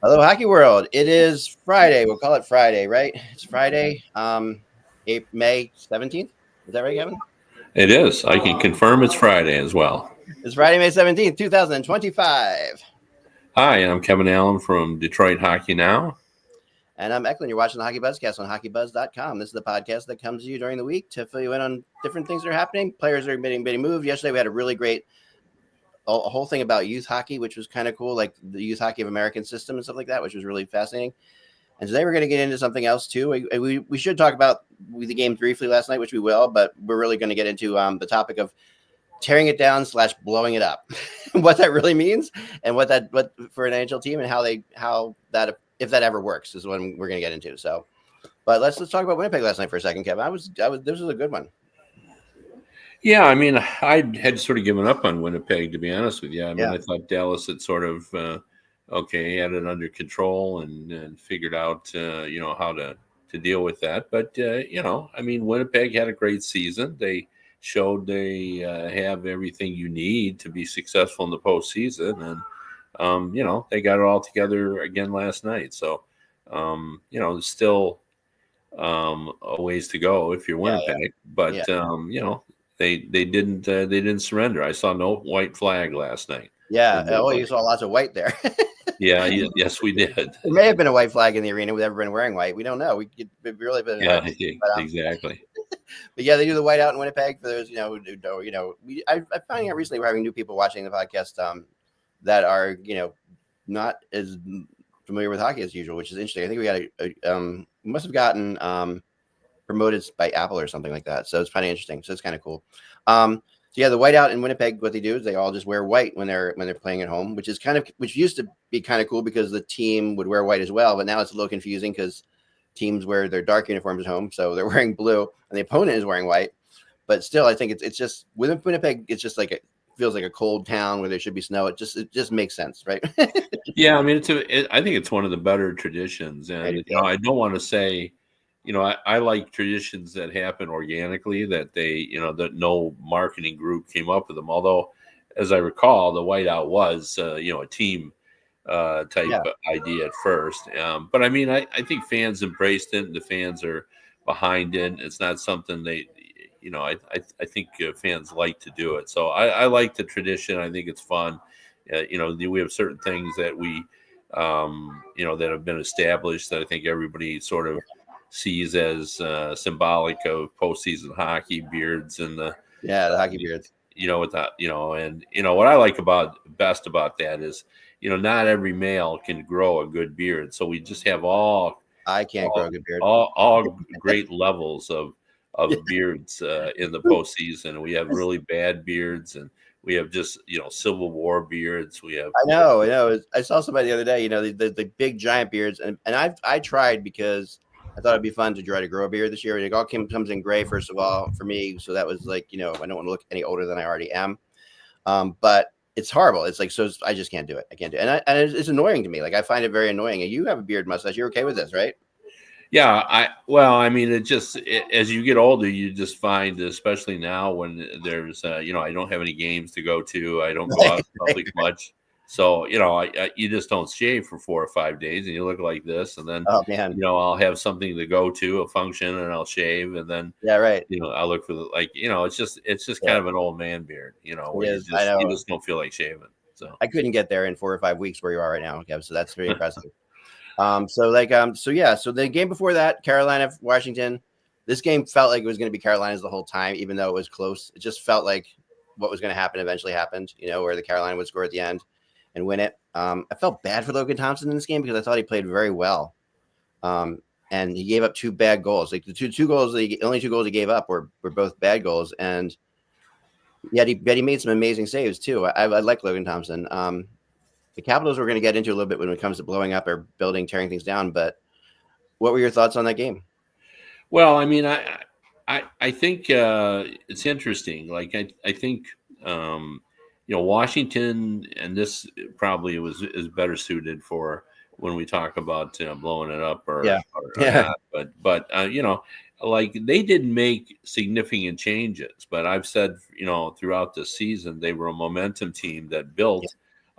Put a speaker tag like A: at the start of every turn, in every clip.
A: Hello, Hockey World. It is Friday. We'll call it Friday, right? It's Friday, May 17th. Is that right, Kevin?
B: It is. I can confirm it's Friday as well.
A: It's Friday, May 17th, 2025.
B: Hi, I'm Kevin Allen from Detroit Hockey Now.
A: And I'm Eklund. You're watching the Hockey Buzzcast on hockeybuzz.com. This is the podcast that comes to you during the week to fill you in on different things that are happening. Players are getting moved. Yesterday, we had a really great a whole thing about youth hockey, which was kind of cool, like the Youth Hockey of American system and stuff like that, which was really fascinating. And today we're going to get into something else too. We should talk about the game briefly last night, which we will, but we're really going to get into the topic of tearing it down / blowing it up, what that really means, and what for an NHL team and how that if that ever works is what we're going to get into. So, but let's talk about Winnipeg last night for a second, Kevin. This was a good one.
B: Yeah, I mean, I had sort of given up on Winnipeg, to be honest with you. I mean, I thought Dallas had sort of had it under control and figured out how to deal with that. But I mean, Winnipeg had a great season. They showed they have everything you need to be successful in the postseason, and they got it all together again last night. So there's still a ways to go if you're Winnipeg, but they didn't surrender. I saw no white flag last night.
A: Yeah. Oh, you saw lots of white there.
B: Yeah. Yes, we did.
A: There may have been a white flag in the arena with everyone wearing white. We don't know. We could really been.
B: Yeah, exactly.
A: But yeah, they do the white out in Winnipeg for those, I finding out recently we're having new people watching the podcast that are, not as familiar with hockey as usual, which is interesting. I think we got we must have gotten promoted by Apple or something like that. So it's kind of interesting. So it's kind of cool. So yeah, the whiteout in Winnipeg, what they do is they all just wear white when they're playing at home, which used to be kind of cool because the team would wear white as well. But now it's a little confusing because teams wear their dark uniforms at home, so they're wearing blue, and the opponent is wearing white. But still, I think it's just with Winnipeg, it's just like feels like a cold town where there should be snow. It just makes sense, right?
B: Yeah, I mean, I think it's one of the better traditions, and I don't want to say. I like traditions that happen organically, that that no marketing group came up with them. Although, as I recall, the whiteout was, a team type idea at first. But I mean, I think fans embraced it, and the fans are behind it. It's not something I think fans like to do it. So I like the tradition. I think it's fun. We have certain things that we, that have been established that I think everybody sort of sees as symbolic of postseason hockey, beards and the
A: hockey beards.
B: With that, and what I like best about that is, not every male can grow a good beard, so we just have
A: I can't grow a good beard.
B: All great levels of beards in the postseason. We have really bad beards, and we have just Civil War beards. We have.
A: I know. I saw somebody the other day. The big giant beards, and I tried because I thought it'd be fun to try to grow a beard this year. It all comes in gray, first of all, for me. So that was like, I don't want to look any older than I already am. But it's horrible. It's like, so I just can't do it. I can't do it. And it's annoying to me. Like, I find it very annoying. And you have a beard mustache. You're okay with this, right?
B: Yeah. I mean, as you get older, you just find, especially now when there's, I don't have any games to go to. I don't go out in public much. So, you just don't shave for 4 or 5 days and you look like this. And then, I'll have something to go to, a function, and I'll shave. And then, I'll look for it's just kind of an old man beard, where you just don't feel like shaving. So
A: I couldn't get there in 4 or 5 weeks where you are right now, Kev. So that's very impressive. So the game before that, Carolina, Washington, this game felt like it was going to be Carolina's the whole time, even though it was close. It just felt like what was going to happen eventually happened, where the Carolina would score at the end and win it. I felt bad for Logan Thompson in this game because I thought he played very well. And he gave up 2 bad goals. Like the only 2 goals he gave up were both bad goals. And yet he made some amazing saves too. I like Logan Thompson. The Capitals we're going to get into a little bit when it comes to blowing up or tearing things down. But what were your thoughts on that game?
B: Well, I mean, I think it's interesting. Like I think Washington, and this probably is better suited for when we talk about blowing it up or not. But like they didn't make significant changes. But I've said throughout the season they were a momentum team that built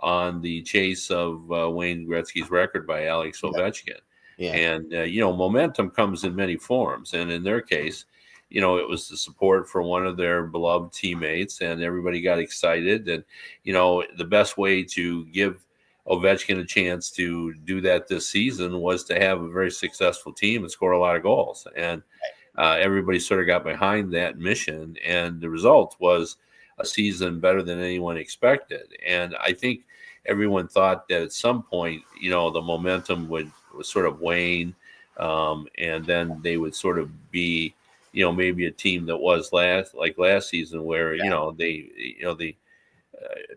B: on the chase of Wayne Gretzky's record by Alex Ovechkin.
A: Yeah.
B: And, momentum comes in many forms. And in their case, it was the support for one of their beloved teammates, and everybody got excited. And, the best way to give Ovechkin a chance to do that this season was to have a very successful team and score a lot of goals. And everybody sort of got behind that mission. And the result was a season better than anyone expected. And I think everyone thought that at some point, the momentum would sort of wane, and then they would sort of be, maybe a team that was last season, where they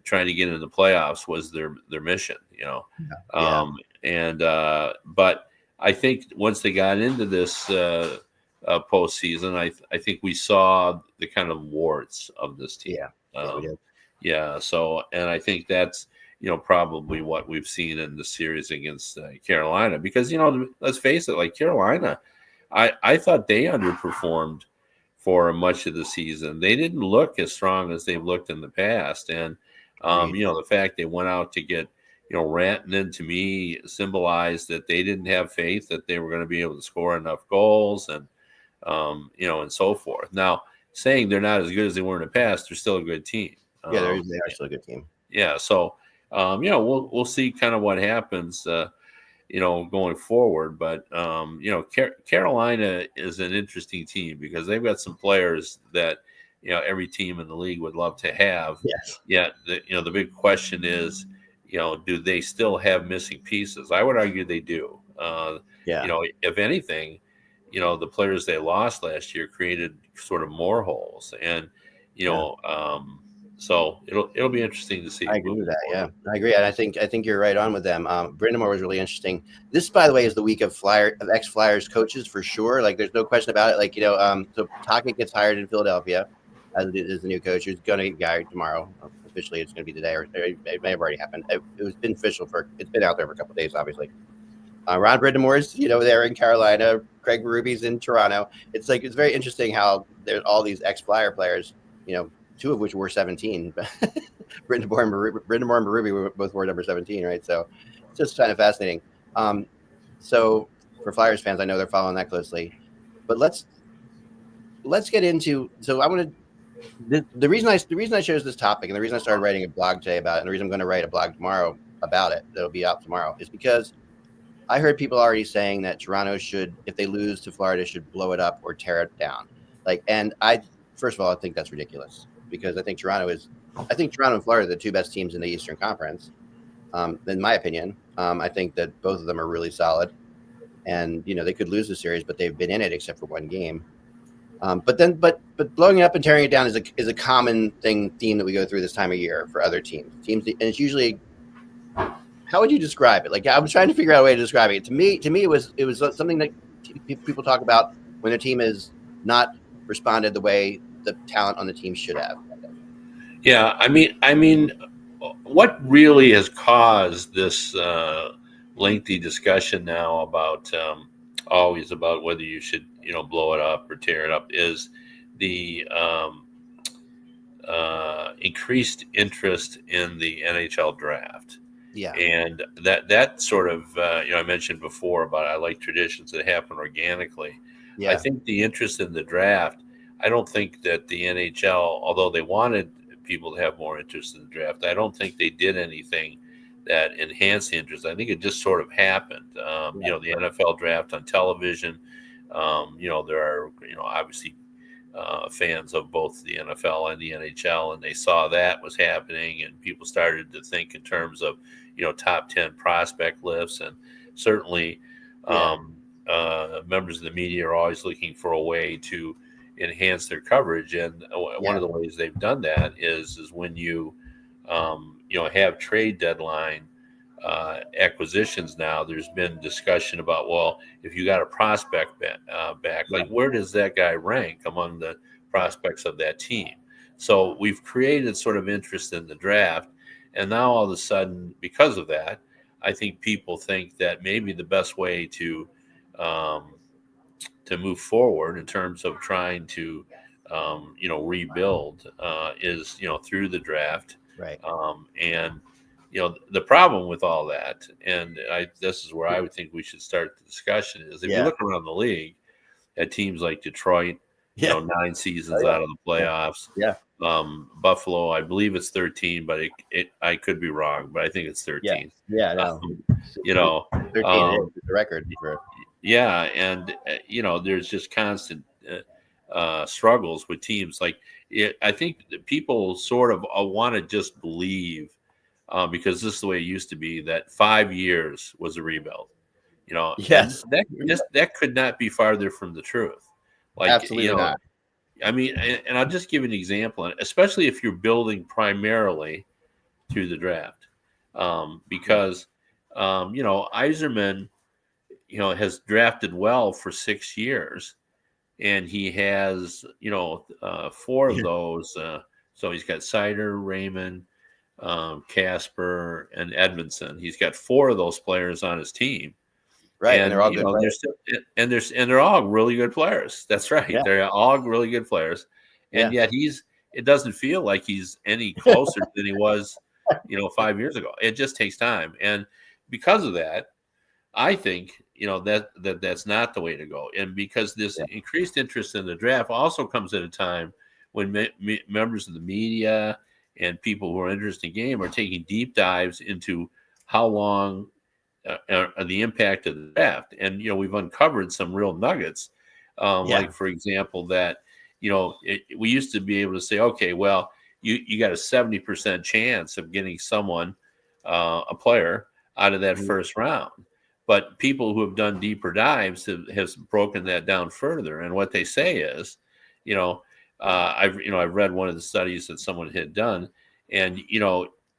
B: trying to get into the playoffs was their mission. But I think once they got into this postseason, I think we saw the kind of warts of this team. So, and I think that's probably what we've seen in the series against Carolina, because let's face it, like Carolina, I thought they underperformed for much of the season. They didn't look as strong as they've looked in the past, and the fact they went out to get Rantanen, to me, symbolized that they didn't have faith that they were going to be able to score enough goals, and and so forth. Now, saying they're not as good as they were in the past, they're still a good team.
A: They are still a good team.
B: Yeah, so we'll see kind of what happens, going forward. But Carolina is an interesting team because they've got some players that every team in the league would love to have.
A: Yes.
B: Yeah. The big question is, do they still have missing pieces? I would argue they do. If anything, the players they lost last year created sort of more holes, and so it'll be interesting to see.
A: I agree with that. Yeah, I agree, and I think you're right on with them. Brind'Amour was really interesting. This, by the way, is the week of ex-Flyers coaches for sure. Like, there's no question about it. Like, so Tocchet gets hired in Philadelphia as the new coach, who's going to get hired tomorrow. Officially, it's going to be today, or it may have already happened. It's been official it's been out there for a couple of days, obviously. Ron Brind'Amour's, there in Carolina. Craig Berube's in Toronto. It's very interesting how there's all these ex-Flyer players, two of which were 17. Brind'Amour and Berube both wore number 17, right? So it's just kind of fascinating. So for Flyers fans, I know they're following that closely. But let's get into. So I want to. The reason I chose this topic, and the reason I started writing a blog today about it, and the reason I'm going to write a blog tomorrow about it, that'll be out tomorrow, is because I heard people already saying that Toronto should, if they lose to Florida, should blow it up or tear it down. First of all, I think that's ridiculous, because I think Toronto and Florida are the two best teams in the Eastern Conference, in my opinion. I think that both of them are really solid, and they could lose the series, but they've been in it except for one game. But blowing it up and tearing it down is a common theme that we go through this time of year for other teams, and it's usually. How would you describe it? Like, I was trying to figure out a way to describe it. To me, it was something that people talk about when their team has not responded the way the talent on the team should have.
B: Yeah, I mean, what really has caused this lengthy discussion now about always about whether you should blow it up or tear it up is the increased interest in the NHL draft.
A: Yeah,
B: and that sort of I mentioned before about I like traditions that happen organically. Yeah. I think the interest in the draft, I don't think that the NHL, although they wanted people to have more interest in the draft, I don't think they did anything that enhanced the interest. I think it just sort of happened. The NFL draft on television. There are obviously fans of both the NFL and the NHL, and they saw that was happening, and people started to think in terms of top 10 prospect lists, and certainly members of the media are always looking for a way to enhance their coverage, and one of the ways they've done that is when you have trade deadline acquisitions. Now there's been discussion about, well, if you got a prospect back, like where does that guy rank among the prospects of that team? So we've created sort of interest in the draft, and now all of a sudden, because of that, I think people think that maybe the best way to move forward in terms of trying to rebuild is through the draft,
A: right?
B: the problem with all that, and this is where I would think we should start the discussion, is if you look around the league at teams like Detroit, 9 seasons out of the playoffs.
A: Yeah.
B: Buffalo, I believe it's 13, but I could be wrong, but I think it's 13.
A: Yeah, no. 13 is the record.
B: Yeah, and there's just constant struggles with teams. Like I think that people sort of want to just believe, because this is the way it used to be, that 5 years was a rebuild.
A: Yes,
B: that could not be farther from the truth. Like,
A: absolutely not.
B: I mean, and I'll just give an example, especially if you're building primarily through the draft, because Yzerman, has drafted well for 6 years, and he has 4 of those. So he's got Sider, Raymond, Casper, and Edmondson. He's got 4 of those players on his team.
A: Right, and they're all good
B: players. They're all really good players. That's right. Yeah. They're all really good players. And yet it doesn't feel like he's any closer than he was, 5 years ago. It just takes time. And because of that, I think, that's not the way to go. And because this increased interest in the draft also comes at a time when members of the media and people who are interested in the game are taking deep dives into how long the impact of the draft. And, we've uncovered some real nuggets. Like, for example, that, we used to be able to say, okay, well, you got a 70% chance of getting someone, a player, out of that first round. But people who have done deeper dives have broken that down further. And what they say is, I've read one of the studies that someone had done, and,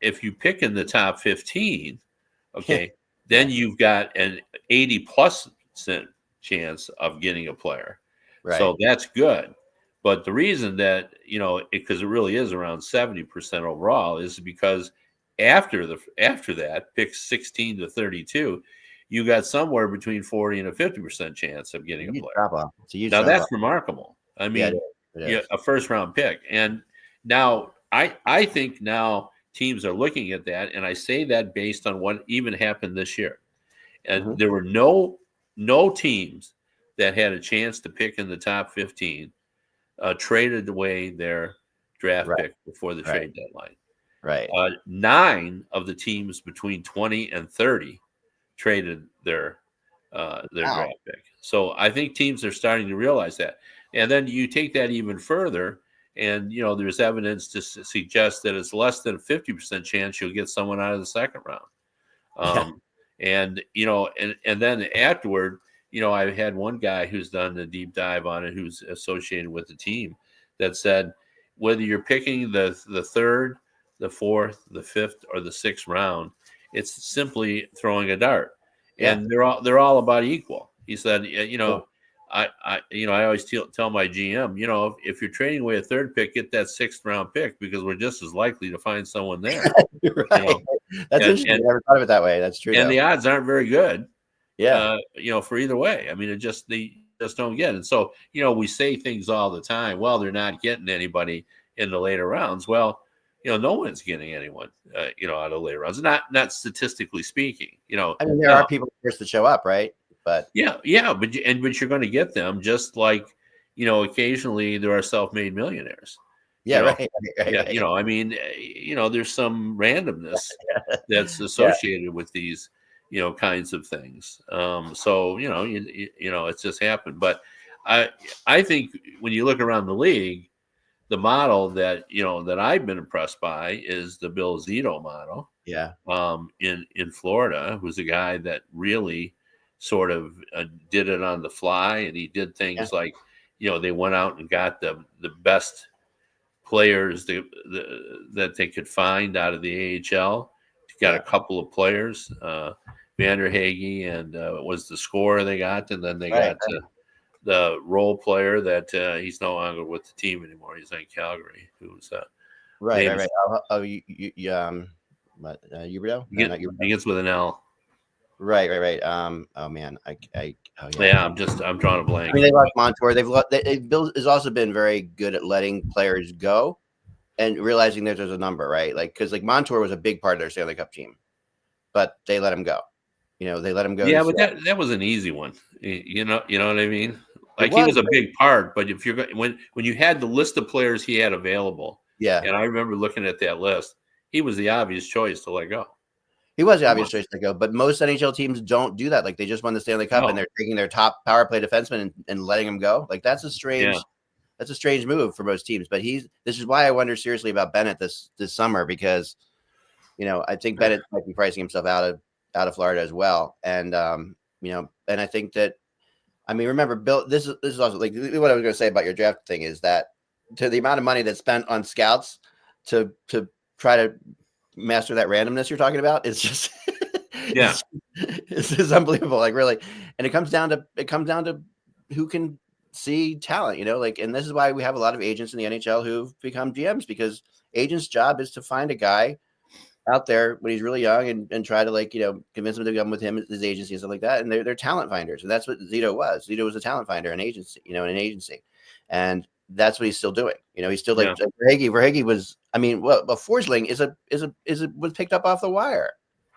B: if you pick in the top 15, okay, then you've got an 80+% chance of getting a player. Right. So that's good. But the reason that, because it really is around 70% overall, is because after that, pick 16 to 32, you got somewhere between 40 and a 50% chance of getting a player. Now that's remarkable. I mean, a first round pick. And now I think now teams are looking at that, and I say that based on what even happened this year. And there were no teams that had a chance to pick in the top 15 traded away their draft pick before the trade deadline.
A: Right.
B: 9 of the teams between 20 and 30 traded their draft pick. So I think teams are starting to realize that. And then you take that even further, and there's evidence to suggest that it's less than a 50% chance you'll get someone out of the second round. And then afterward, I've had one guy who's done a deep dive on it, who's associated with the team, that said whether you're picking the 3rd, the 4th, the 5th, or the 6th round, it's simply throwing a dart, and they're all about equal. He said, I always tell my GM, if you're trading away a 3rd pick, get that 6th round pick, because we're just as likely to find someone there.
A: Right. That's interesting. I never thought of it that way. That's true.
B: And the odds aren't very good. For either way. I mean, they just don't get it. And so, we say things all the time. Well, they're not getting anybody in the later rounds. Well, no one's getting anyone, out of later rounds. Not statistically speaking.
A: I mean, there are people first to show up, right? But
B: but you're going to get them, just like, occasionally there are self-made millionaires.
A: Right.
B: I mean, there's some randomness that's associated with these, kinds of things. So, it's just happened. But I think when you look around the league, the model that I've been impressed by is the Bill Zito model.
A: Yeah.
B: In Florida, who's a guy that really sort of did it on the fly, and he did things like, they went out and got the best players that they could find out of the AHL. Got a couple of players, Vander Hage, and was the scorer they got, and then they got the role player that he's no longer with the team anymore. He's in Calgary. Who's
A: right. Huberdeau?
B: Begins with an L.
A: Right. Oh man,
B: I'm drawing a blank.
A: I mean, they lost Montour. Bill has also been very good at letting players go, and realizing that there's a number, right? Like, because like Montour was a big part of their Stanley Cup team, but they let him go. They let him go.
B: Yeah, but that was an easy one. You know what I mean? Like he
A: was
B: was a big part, but if you're when you had the list of players he had available,
A: yeah,
B: and I remember looking at that list, he was the obvious choice to let go.
A: he was the obvious choice to go. But most NHL teams don't do that. Like they just won the Stanley Cup and they're taking their top power play defenseman and letting him go. Like that's a strange. Yeah. That's a strange move for most teams. But this is why I wonder seriously about Bennett this summer, because I think Bennett might be pricing himself out of Florida as well. And and I think that, I mean, remember, Bill, this is also like what I was going to say about your draft thing is that to the amount of money that's spent on scouts to try to master that randomness you're talking about, it's just it's unbelievable. Like really. And it comes down to who can see talent, and this is why we have a lot of agents in the NHL who've become GMs, because agents' job is to find a guy out there when he's really young and try to convince him to come with him, his agency and stuff like that. And they're talent finders. And that's what Zito was. Zito was a talent finder, an agency, in an agency. And that's what he's still doing. He's still like Verhaeghe was, I mean, Forsling was picked up off the wire.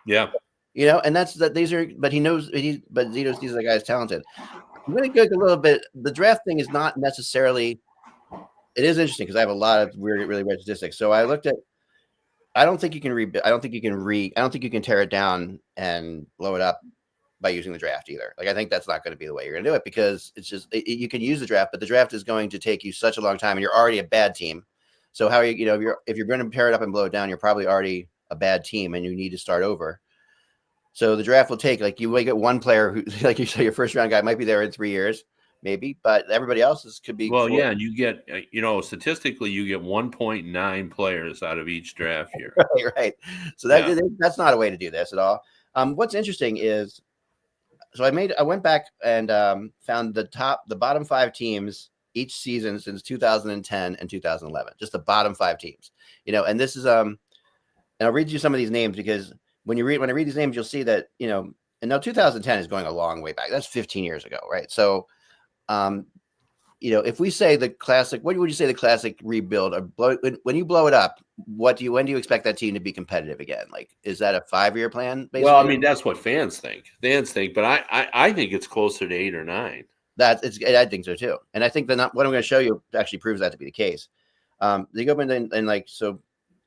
B: Yeah.
A: And that's that these are, but he knows, but Zito sees the guy is talented. I'm going to go a little bit. The draft thing is not necessarily, it is interesting because I have a lot of really weird statistics. So I looked at, I don't think you can tear it down and blow it up by using the draft either. Like, I think that's not going to be the way you're going to do it, because it's just, you can use the draft, but the draft is going to take you such a long time and you're already a bad team. So how are you, if you're going to tear it up and blow it down, you're probably already a bad team and you need to start over. So the draft will take, like, you might get one player who, like you say, your first round guy might be there in 3 years, maybe, but everybody else's could be.
B: Well, yeah, and you get, statistically, you get 1.9 players out of each draft year.
A: Right. So that's not a way to do this at all. What's interesting is, so I went back and found the bottom 5 teams each season since 2010 and 2011, just the bottom 5 teams, and this is, and I'll read you some of these names, because when I read these names, you'll see that, and now 2010 is going a long way back. That's 15 years ago. Right. So, if we say the classic, what would you say the classic rebuild, or when you blow it up, when do you expect that team to be competitive again? Like, is that a 5-year plan? Basically?
B: Well, I mean, that's what fans think, but I think it's closer to 8 or 9.
A: I think so too. And I think that what I'm going to show you actually proves that to be the case. They go in and like, so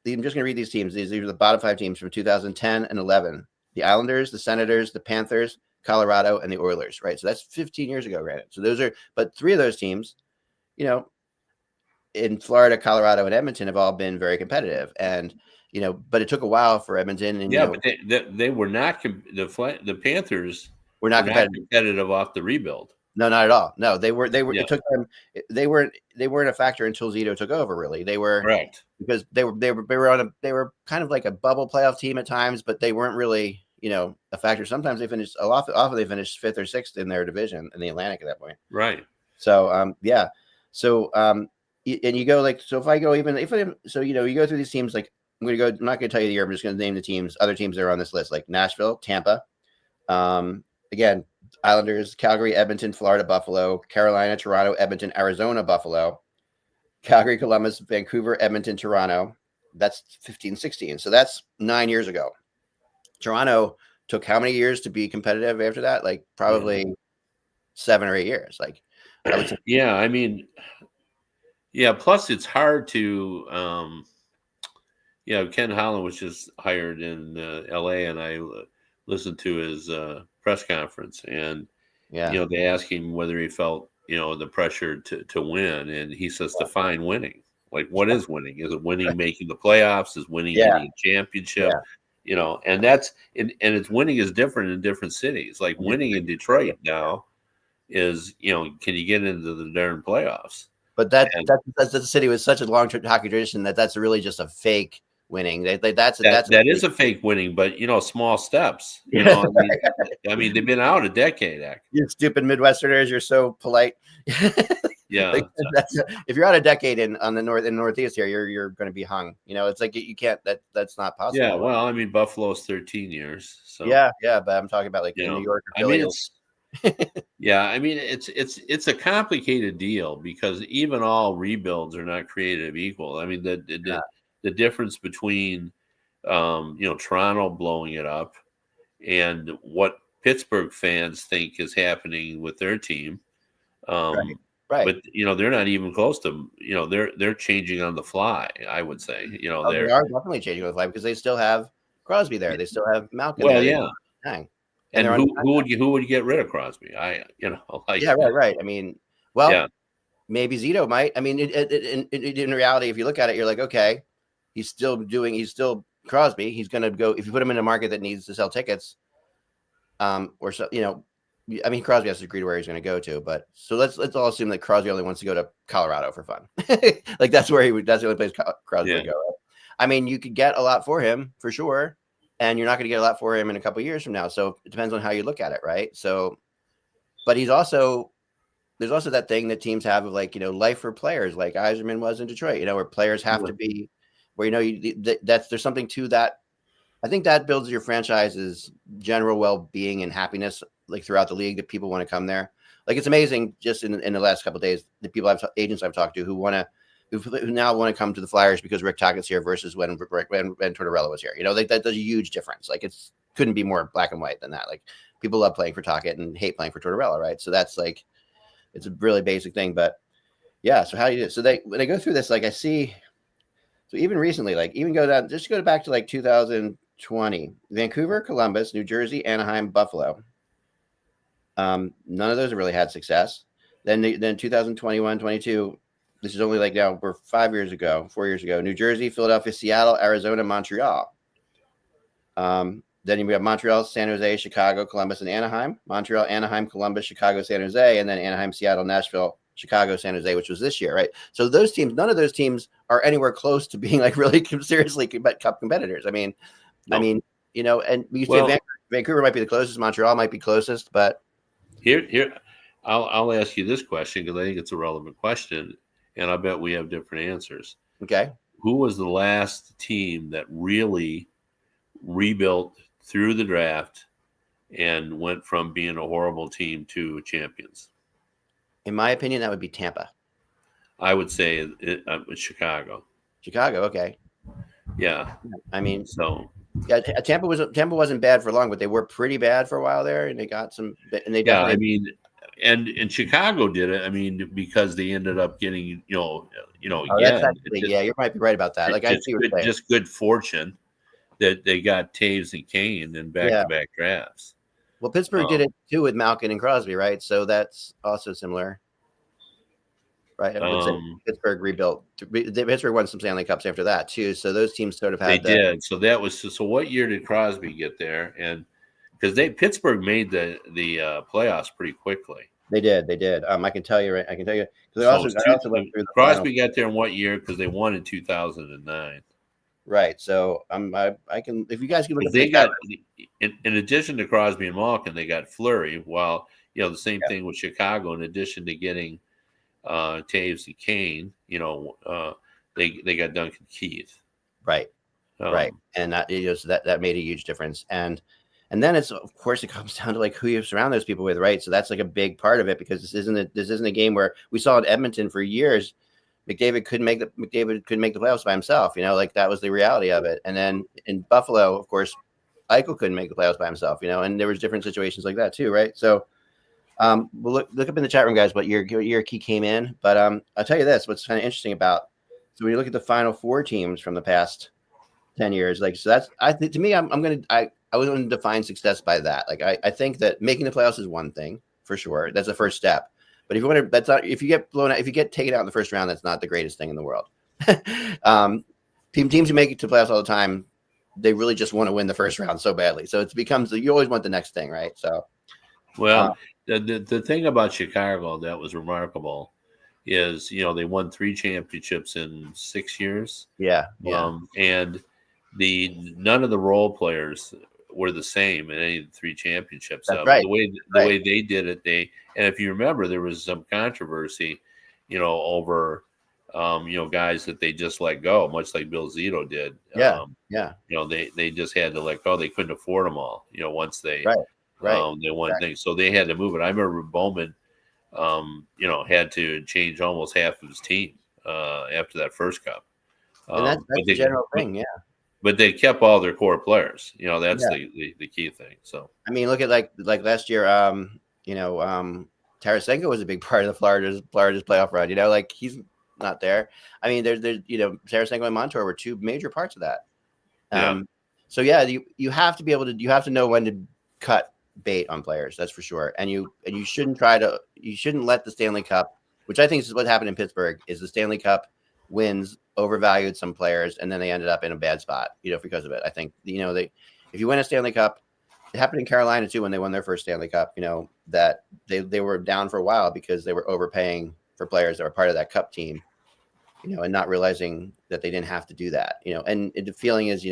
A: I'm just going to read these teams. These are the bottom 5 teams from 2010 and 11, the Islanders, the Senators, the Panthers, Colorado, and the Oilers, right? So that's 15 years ago, granted. So but 3 of those teams, in Florida, Colorado, and Edmonton have all been very competitive. And, but it took a while for Edmonton. And,
B: but they were not, the Panthers
A: were not
B: competitive off the rebuild.
A: No, not at all. No, they were, it took them, they weren't a factor until Zito took over, really. They were,
B: correct,
A: because they were kind of like a bubble playoff team at times, but they weren't really, a factor. Sometimes they finished often they finished 5th or 6th in their division in the Atlantic at that point.
B: Right.
A: So, yeah. So, and you go like, so if I go you go through these teams, like I'm not going to tell you the year. I'm just going to name the teams, other teams that are on this list, like Nashville, Tampa, again, Islanders, Calgary, Edmonton, Florida, Buffalo, Carolina, Toronto, Edmonton, Arizona, Buffalo, Calgary, Columbus, Vancouver, Edmonton, Toronto. That's 15-16. So that's 9 years ago. Toronto took how many years to be competitive after that? Like probably 7 or 8 years. Like, I would say.
B: Yeah, I mean, yeah. Plus, it's hard to, Ken Holland was just hired in L.A. and I listened to his press conference, and they asked him whether he felt the pressure to win, and he says define winning. Like, what is winning? Is it winning making the playoffs? Is winning getting a championship? Yeah. And that's and it's winning is different in different cities. Like winning in Detroit now is can you get into the darn playoffs?
A: But that's a city with such a long hockey tradition that's really just a fake winning. That
B: is a fake winning, but small steps. I mean, they've been out a decade.
A: You stupid Midwesterners, you're so polite.
B: Yeah,
A: if you're out a decade in Northeast here, you're going to be hung. It's like you can't. That's not possible.
B: Yeah, well, I mean, Buffalo's 13 years. So
A: yeah, but I'm talking about like in New York or Philly.
B: I mean, Yeah, I mean it's a complicated deal because even all rebuilds are not created equal. I mean the difference between Toronto blowing it up and what Pittsburgh fans think is happening with their team.
A: Right.
B: But
A: Right.
B: they're not even close to they're changing on the fly. I would say
A: Oh, they are definitely changing with life because they still have Crosby there. They still have Malkin
B: well
A: there.
B: yeah.
A: Hang. And
B: And
A: they're on.
B: who would get rid of Crosby?
A: Yeah, right, right. I mean, well,
B: yeah.
A: maybe Zito might. I mean, in reality, if you look at it, you're like, okay, he's still Crosby. He's going to go if you put him in a market that needs to sell tickets, or so I mean, Crosby has to agree to where he's going to go to. But so let's all assume that Crosby only wants to go to Colorado for fun. Like that's where that's the only place Crosby would go. Right? I mean, you could get a lot for him for sure, and you're not going to get a lot for him in a couple of years from now. So it depends on how you look at it, right? So, but there's also that thing that teams have of like, life for players, like Yzerman was in Detroit, where players have to be, where, there's something to that. I think that builds your franchise's general well-being and happiness, like throughout the league, that people want to come there. Like it's amazing just in the last couple of days, the agents I've talked to who now want to come to the Flyers because Rick Tockett's here versus when Tortorella was here. Like that's a huge difference. Like it's couldn't be more black and white than that. Like people love playing for Tocchet and hate playing for Tortorella, right? So that's like, it's a really basic thing, but yeah. So how do you do it? So when they go through this, like I see, so even recently, like even go back to like 2020, Vancouver, Columbus, New Jersey, Anaheim, Buffalo. None of those have really had success. Then 2021, 22, this is only like now we're 4 years ago, New Jersey, Philadelphia, Seattle, Arizona, Montreal. Then we have Montreal, San Jose, Chicago, Columbus, and Anaheim. Montreal, Anaheim, Columbus, Chicago, San Jose, and then Anaheim, Seattle, Nashville, Chicago, San Jose, which was this year, right? So those teams, none of those teams are anywhere close to being like really seriously cup competitors. I mean, and we say Vancouver might be the closest, Montreal might be closest, but
B: here, I'll ask you this question because I think it's a relevant question, and I bet we have different answers.
A: Okay,
B: who was the last team that really rebuilt through the draft and went from being a horrible team to champions?
A: In my opinion, that would be Tampa.
B: I would say Chicago.
A: Chicago, okay.
B: Yeah.
A: I mean,
B: so
A: yeah, Tampa wasn't bad for long, but they were pretty bad for a while there, and they got some. And they
B: I mean, and Chicago did it. I mean, because they ended up getting
A: yeah, you might be right about that. Like I see what you're saying.
B: Just good fortune that they got Taves and Kane in back-to-back drafts.
A: Well, Pittsburgh did it too with Malkin and Crosby, right? So that's also similar, right? Pittsburgh rebuilt. Pittsburgh won some Stanley Cups after that too. So those teams sort of had.
B: They did. So that was. So what year did Crosby get there? And because Pittsburgh made the playoffs pretty quickly.
A: They did. I can tell you. Right. I can tell you because I also went through the
B: Crosby got there in what year? Because they won in 2009.
A: Right. So I can, if you guys can look at
B: they got in addition to Crosby and Malkin, they got Fleury. While the same thing with Chicago. In addition to getting Taves and Kane, they got Duncan Keith.
A: Right. Right. And that so that made a huge difference. And then it comes down to like who you surround those people with, right? So that's like a big part of it because this isn't a game where we saw in Edmonton for years. McDavid couldn't make the playoffs by himself, like that was the reality of it. And then in Buffalo, of course, Eichel couldn't make the playoffs by himself, and there was different situations like that too, right? So, we'll look up in the chat room, guys, what year he came in. But I'll tell you this: what's kind of interesting about when you look at the Final Four teams from the past 10 years, like so that's to me, I was going to define success by that. Like I think that making the playoffs is one thing for sure. That's the first step. But if you want to, that's not. If you get blown out, if you get taken out in the first round, that's not the greatest thing in the world. Teams who make it to playoffs all the time, they really just want to win the first round so badly. So it becomes you always want the next thing, right? So,
B: the thing about Chicago that was remarkable is they won 3 championships in 6 years.
A: Yeah.
B: And none of the role players were the same in any of the 3 championships.
A: That's right.
B: The way they did it, and if you remember, there was some controversy, over guys that they just let go, much like Bill Zito did.
A: Yeah.
B: They just had to let go. They couldn't afford them all. Once they
A: Right.
B: They won things, so they had to move it. I remember Bowman, had to change almost half of his team after that first cup.
A: And that's
B: But
A: the
B: they
A: general thing. Yeah.
B: but they kept all their core players. That's
A: Yeah.
B: the key thing. So
A: I mean, look at like last year. Tarasenko was a big part of the Florida's playoff run. Like he's not there. I mean, there's Tarasenko and Montour were two major parts of that.
B: yeah,
A: So yeah, you have to be able to know when to cut bait on players. That's for sure. And you shouldn't let the Stanley Cup, which I think is what happened in Pittsburgh, is the Stanley Cup wins overvalued some players, and then they ended up in a bad spot, because of it. I think if you win a Stanley Cup, it happened in Carolina too when they won their first Stanley Cup. That they were down for a while because they were overpaying for players that were part of that Cup team, and not realizing that they didn't have to do that. And the feeling is,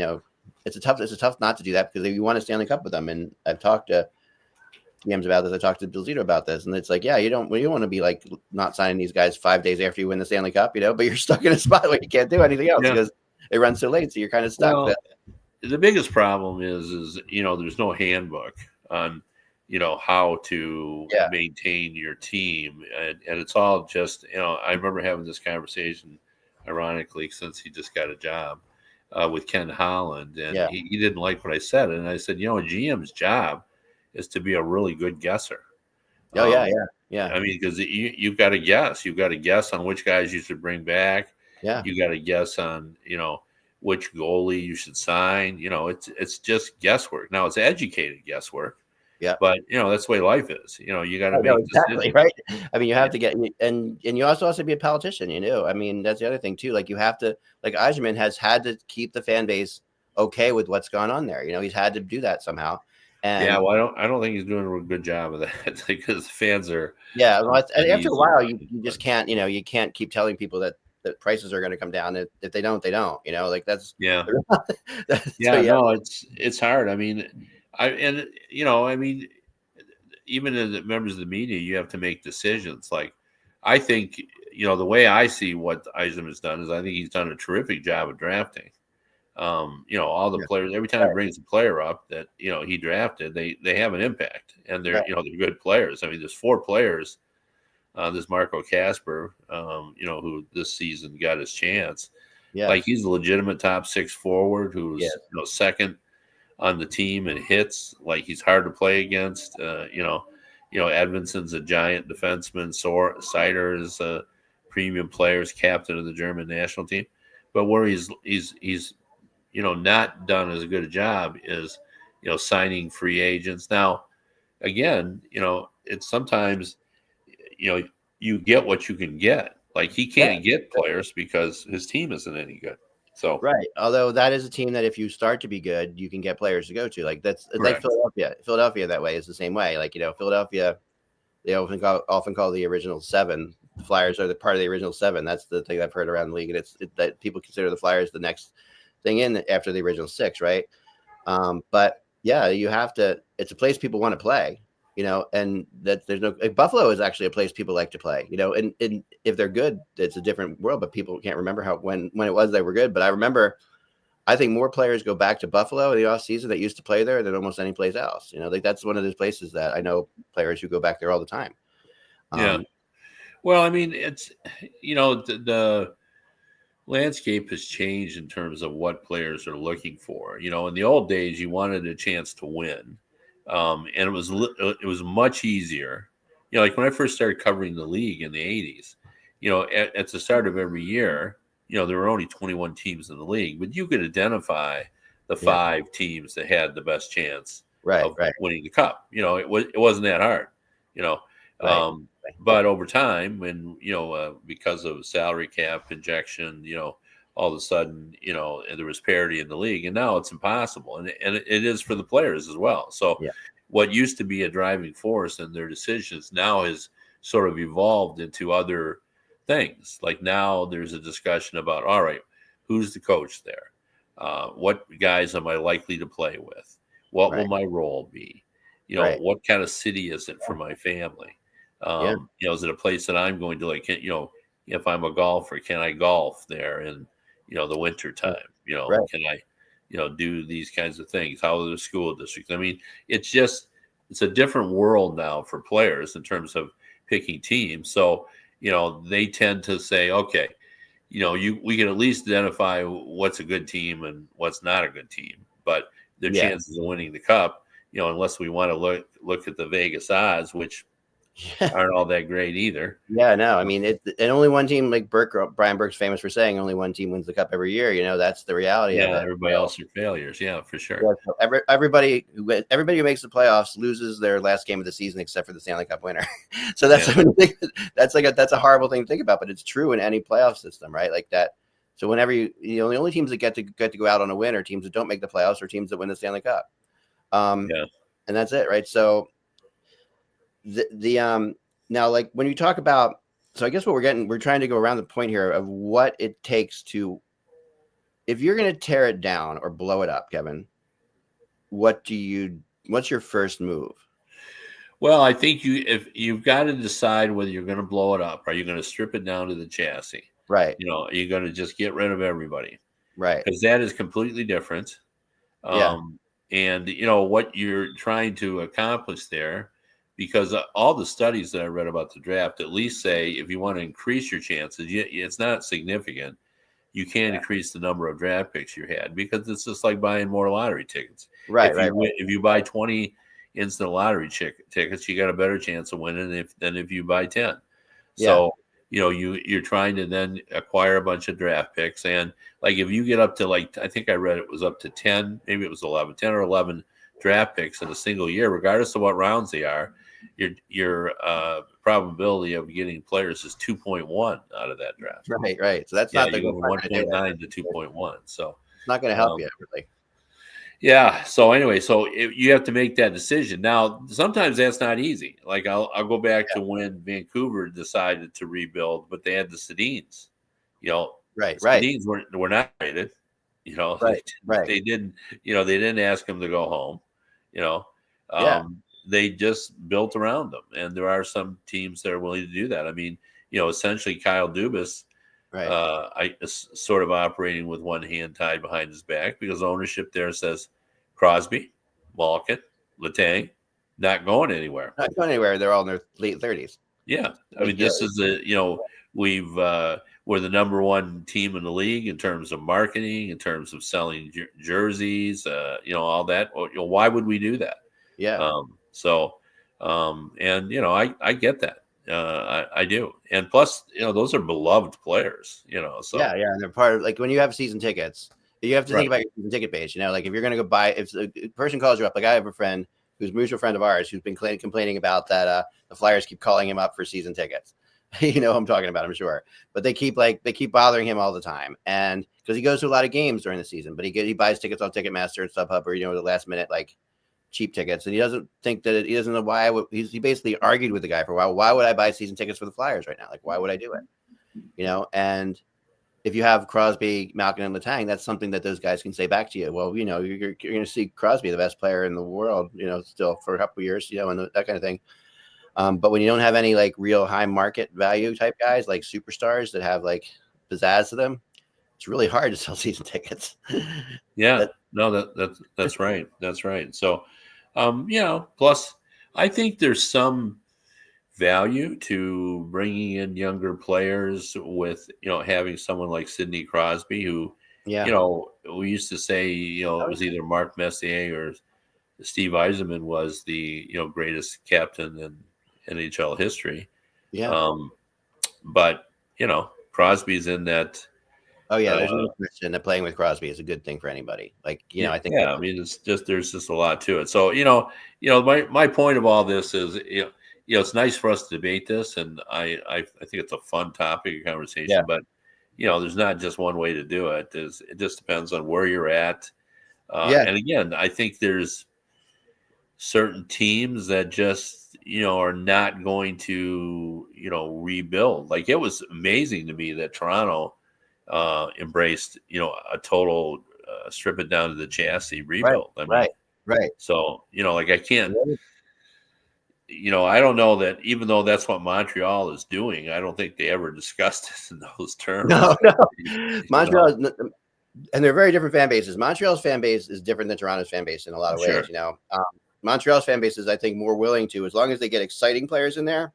A: it's a tough not to do that because you want a Stanley Cup with them. And I've talked to GMs about this. I talked to Bill Zito about this, and it's like, yeah, you don't want to be like not signing these guys 5 days after you win the Stanley Cup, but you're stuck in a spot where you can't do anything else because it runs so late, so you're kind of stuck.
B: Well, the biggest problem is there's no handbook on how to maintain your team, and it's all just I remember having this conversation, ironically, since he just got a job with Ken Holland, and he didn't like what I said, and I said, a GM's job is to be a really good guesser.
A: Yeah.
B: I mean, because you've got to guess. You've got to guess on which guys you should bring back.
A: Yeah.
B: You got to guess on which goalie you should sign. It's just guesswork. Now it's educated guesswork.
A: Yeah.
B: But that's the way life is. You got to make
A: exactly decisions. Right. I mean, you have to get and you also have to be a politician. I mean, that's the other thing too. Like you have to, like Yzerman has had to keep the fan base okay with what's gone on there. He's had to do that somehow. And
B: well, I don't think he's doing a good job of that because fans are.
A: Yeah. Well, after a while, you just can't. You can't keep telling people that prices are going to come down. If they don't, they don't. Like that's.
B: Yeah. No, it's hard. I mean, even as members of the media, you have to make decisions. Like, I think, the way I see what Yzerman has done is I think he's done a terrific job of drafting. All the players, every time he brings a player up that, he drafted, they have an impact, and they're good players. I mean, there's 4 players. There's Marco Kasper, who this season got his chance. Yeah. Like he's a legitimate top 6 forward who's, second on the team and hits. Like he's hard to play against. Edmondson's a giant defenseman. Seider is a premium player, is captain of the German national team. But where he's not done as good a job is, signing free agents. Now, again, it's sometimes, you get what you can get. Like he can't get players because his team isn't any good. So
A: right. Although that is a team that if you start to be good, you can get players to go to. Like that's like Philadelphia. Philadelphia that way is the same way. Like, Philadelphia, they often call the original 7. The Flyers are the part of the original 7. That's the thing I've heard around the league. And it's that people consider the Flyers the next thing in after the original 6, right? But yeah, you have to. It's a place people want to play, and that there's no. Buffalo is actually a place people like to play, and if they're good, it's a different world. But people can't remember when it was they were good. But I remember, I think more players go back to Buffalo in the off season that used to play there than almost any place else. Like that's one of those places that I know players who go back there all the time.
B: Yeah. Well, I mean, it's the landscape has changed in terms of what players are looking for. In the old days, you wanted a chance to win, and it was much easier. Like when I first started covering the league in the 80s, at the start of every year, there were only 21 teams in the league, but you could identify the 5 teams that had the best chance of winning the cup. It wasn't that hard. But over time, when because of salary cap injection, all of a sudden, there was parity in the league, and now it's impossible, and it is for the players as well. So, what used to be a driving force in their decisions now has sort of evolved into other things. Like now, there's a discussion about, all right, who's the coach there? What guys am I likely to play with? What will my role be? What kind of city is it for my family? Is it a place that I'm going to like? If I'm a golfer, can I golf there in the winter time? Can I do these kinds of things? How are the school districts? I mean, it's just it's a different world now for players in terms of picking teams. So, they tend to say, okay, we can at least identify what's a good team and what's not a good team. But their
A: Yeah.
B: chances of winning the cup, unless we want to look at the Vegas odds, which aren't all that great either.
A: Yeah, no, I mean, and only one team, like Brian Burke's famous for saying, only one team wins the cup every year. That's the reality of it.
B: Everybody else are failures. Yeah, for sure.
A: Yeah, so everybody who makes the playoffs loses their last game of the season except for the Stanley Cup winner. So that's that's a horrible thing to think about, but it's true in any playoff system, right? Like that. So whenever the only teams that get to go out on a win are teams that don't make the playoffs or teams that win the Stanley Cup. And that's it, right? So now, like when you talk about, so I guess we're trying to go around the point here of what it takes to, if you're going to tear it down or blow it up, Kevin, what's your first move?
B: Well, I think if you've got to decide whether you're going to blow it up, are you going to strip it down to the chassis?
A: Right.
B: Are you going to just get rid of everybody?
A: Right.
B: Because that is completely different. And what you're trying to accomplish there, because all the studies that I read about the draft at least say if you want to increase your chances, it's not significant. You can increase the number of draft picks you had, because it's just like buying more lottery tickets.
A: Right.
B: If you buy 20 instant lottery tickets, you got a better chance of winning than if you buy 10. So, you're trying to then acquire a bunch of draft picks. And like, if you get up to, like, I think I read it was up to 10, maybe it was 10 or 11 draft picks in a single year, regardless of what rounds they are, your probability of getting players is 2.1 out of that draft.
A: Right. So that's not
B: the 1.9 to 2.1. So
A: it's not going to help you, really.
B: Yeah. So anyway, you have to make that decision. Now, sometimes that's not easy. Like I'll go back to when Vancouver decided to rebuild, but they had the Sedins.
A: Right.
B: Sedins were not rated.
A: Right.
B: They didn't. They didn't ask them to go home. They just built around them, and there are some teams that are willing to do that. I mean, essentially Kyle Dubas. Is sort of operating with one hand tied behind his back, because ownership there says Crosby, Malkin, Letang, not going anywhere.
A: Not going anywhere. They're all in their late 30s.
B: Yeah. I mean, this is we're the number one team in the league in terms of marketing, in terms of selling jerseys, all that. Why would we do that?
A: Yeah.
B: I get that. I do. And plus, those are beloved players, so.
A: Yeah. And they're part of, like, when you have season tickets, you have to think about your season ticket base, like if you're going to go buy, if a person calls you up, like I have a friend who's a mutual friend of ours who's been complaining about that. The Flyers keep calling him up for season tickets. Who I'm talking about, I'm sure, but they keep bothering him all the time. And because he goes to a lot of games during the season, but he buys tickets on Ticketmaster and StubHub, or, the last minute, like, cheap tickets, and he doesn't know why. He basically argued with the guy for a while. Why would I buy season tickets for the Flyers right now? Like, why would I do it? And if you have Crosby, Malkin, and Letang, that's something that those guys can say back to you. Well, you're going to see Crosby, the best player in the world, still for a couple of years, and that kind of thing. But when you don't have any like real high market value type guys, like superstars that have like pizzazz to them, it's really hard to sell season tickets.
B: Yeah, that's right. That's right. So, plus I think there's some value to bringing in younger players with, having someone like Sidney Crosby, who, we used to say, it was either Mark Messier or Steve Yzerman was the, greatest captain in NHL history.
A: Yeah.
B: But, Crosby's in that.
A: Oh yeah, there's no question that playing with Crosby is a good thing for anybody. Like, I think.
B: Yeah, I mean, there's just a lot to it. So, my point of all this is, it's nice for us to debate this, and I think it's a fun topic of conversation.
A: Yeah.
B: But there's not just one way to do it. It just depends on where you're at. And again, I think there's certain teams that just are not going to rebuild. Like, it was amazing to me that Toronto embraced a total strip it down to the chassis rebuild.
A: Right.
B: So like, I can't. I don't know that, even though that's what Montreal is doing, I don't think they ever discussed it in those terms.
A: No. Montreal, and they're very different fan bases. Montreal's fan base is different than Toronto's fan base in a lot of ways. Montreal's fan base is, I think, more willing to, as long as they get exciting players in there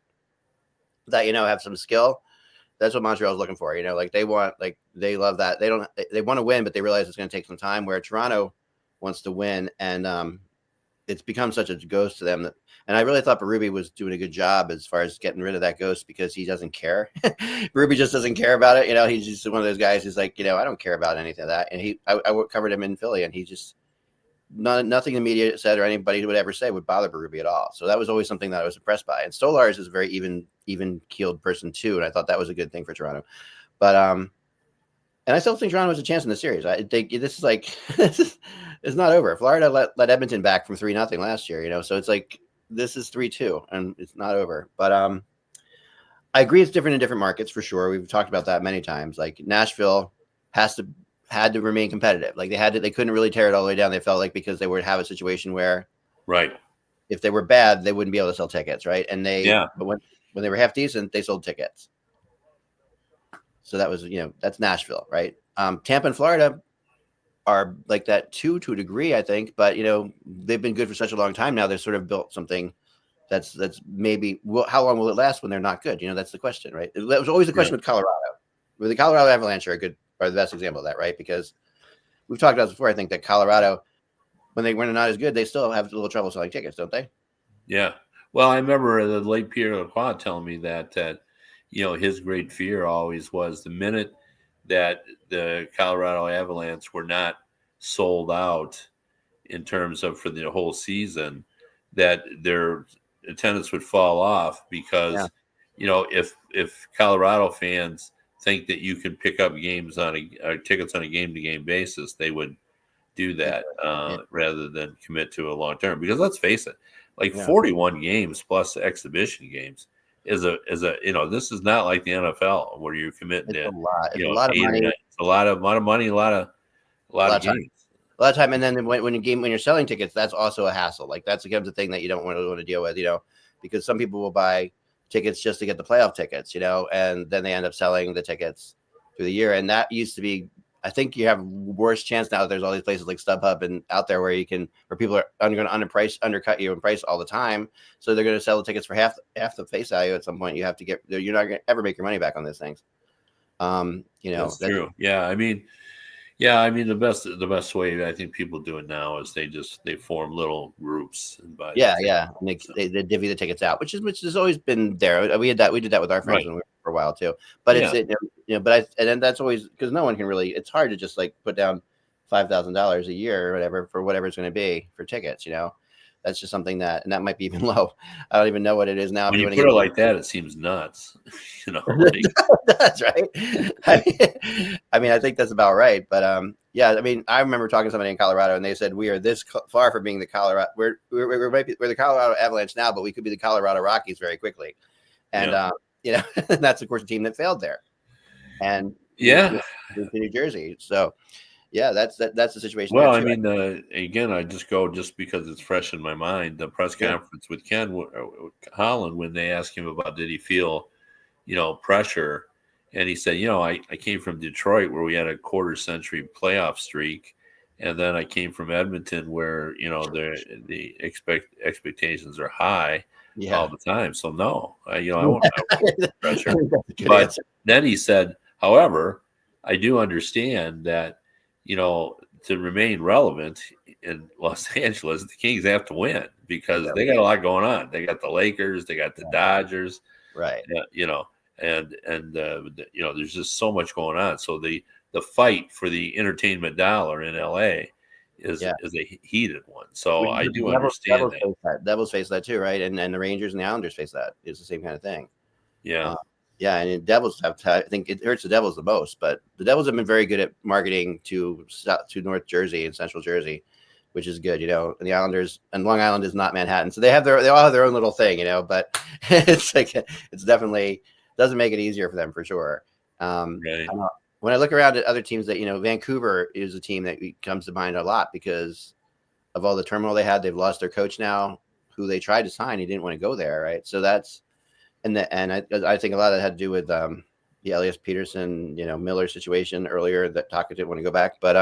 A: that, have some skill. That's what Montreal's looking for. Like they love that. They want to win, but they realize it's going to take some time, where Toronto wants to win. And it's become such a ghost to them and I really thought Berube was doing a good job as far as getting rid of that ghost, because he doesn't care. Berube just doesn't care about it. He's just one of those guys who's like, I don't care about anything of that. And I covered him in Philly, and he just, nothing the media said or anybody would ever say would bother Berube at all. So that was always something that I was impressed by. And Stolarz is a very even keeled person too, and I thought that was a good thing for Toronto. But and I still think Toronto has a chance in the series. I think this is like it's not over. Florida let Edmonton back from 3-0 last year, so it's like this is 3-2 and it's not over. But I agree it's different in different markets for sure. We've talked about that many times. Like Nashville had to remain competitive. Like they couldn't really tear it all the way down. They felt like, because they would have a situation where
B: right,
A: if they were bad, they wouldn't be able to sell tickets, right? And but when they were half decent, they sold tickets. So that was, that's Nashville, right? Tampa and Florida are like that too, to a degree, I think. But, they've been good for such a long time now. They've sort of built something that's maybe, how long will it last when they're not good? That's the question, right? That was always the question with Colorado. Where the Colorado Avalanche are the best example of that, right? Because we've talked about this before. I think that Colorado, when they're not as good, they still have a little trouble selling tickets, don't they?
B: Yeah. Well, I remember the late Pierre Lacroix telling me that his great fear always was the minute that the Colorado Avalanche were not sold out in terms of for the whole season, that their attendance would fall off, because if Colorado fans think that you can pick up games tickets on a game-to-game basis, they would do that rather than commit to a long term. Because let's face it, 41 games plus exhibition games is a this is not like the NFL where you're committing to
A: a lot of money.
B: It's a lot of money, a lot of games.
A: A lot of time, and then when you're selling tickets, that's also a hassle. Like that's becomes a thing that you don't want to deal with, because some people will buy tickets just to get the playoff tickets, and then they end up selling the tickets through the year. And that used to be, I think you have worse chance now that there's all these places like StubHub and out there where people are going to undercut you in price all the time. So they're going to sell the tickets for half the face value at some point. You're not going to ever make your money back on those things.
B: That's true. Yeah. I mean, the best way I think people do it now is they form little groups. And
A: they divvy the tickets out, which has always been there. We did that with our friends when we were for a while too. But and then that's always, because no one can really. It's hard to just like put down $5,000 a year or whatever for whatever it's going to be for tickets. That's just something that might be even low. I don't even know what it is now.
B: When you put it like that, it seems nuts.
A: That's right. I mean, I think that's about right. But I remember talking to somebody in Colorado, and they said we are this far from being the Colorado. We're the Colorado Avalanche now, but we could be the Colorado Rockies very quickly. And and that's of course a team that failed there. And New Jersey. So. Yeah, that's the situation.
B: Well, I mean, again, I just because it's fresh in my mind. The press conference with Ken Holland, when they asked him about did he feel, pressure, and he said, I came from Detroit where we had a quarter-century playoff streak, and then I came from Edmonton where the expectations are high all the time. So no, I won't pressure. But then he said, however, I do understand that. To remain relevant in Los Angeles, the Kings have to win because they got a lot going on. They got the Lakers, they got the Dodgers,
A: right?
B: And there's just so much going on. So the fight for the entertainment dollar in LA is a heated one. So I do understand that.
A: Devils face that too, right? And the Rangers and the Islanders face that. It's the same kind of thing.
B: Yeah.
A: And the Devils I think it hurts the Devils the most, but the Devils have been very good at marketing to North Jersey and Central Jersey, which is good, And the Islanders, and Long Island is not Manhattan, so they all have their own little thing, But it's definitely doesn't make it easier for them for sure.
B: Right.
A: When I look around at other teams, that Vancouver is a team that comes to mind a lot because of all the turmoil they had. They've lost their coach now, who they tried to sign. He didn't want to go there, right? So that's. And I think a lot of that had to do with the Elias Peterson, Miller situation earlier that Taka didn't want to go back. But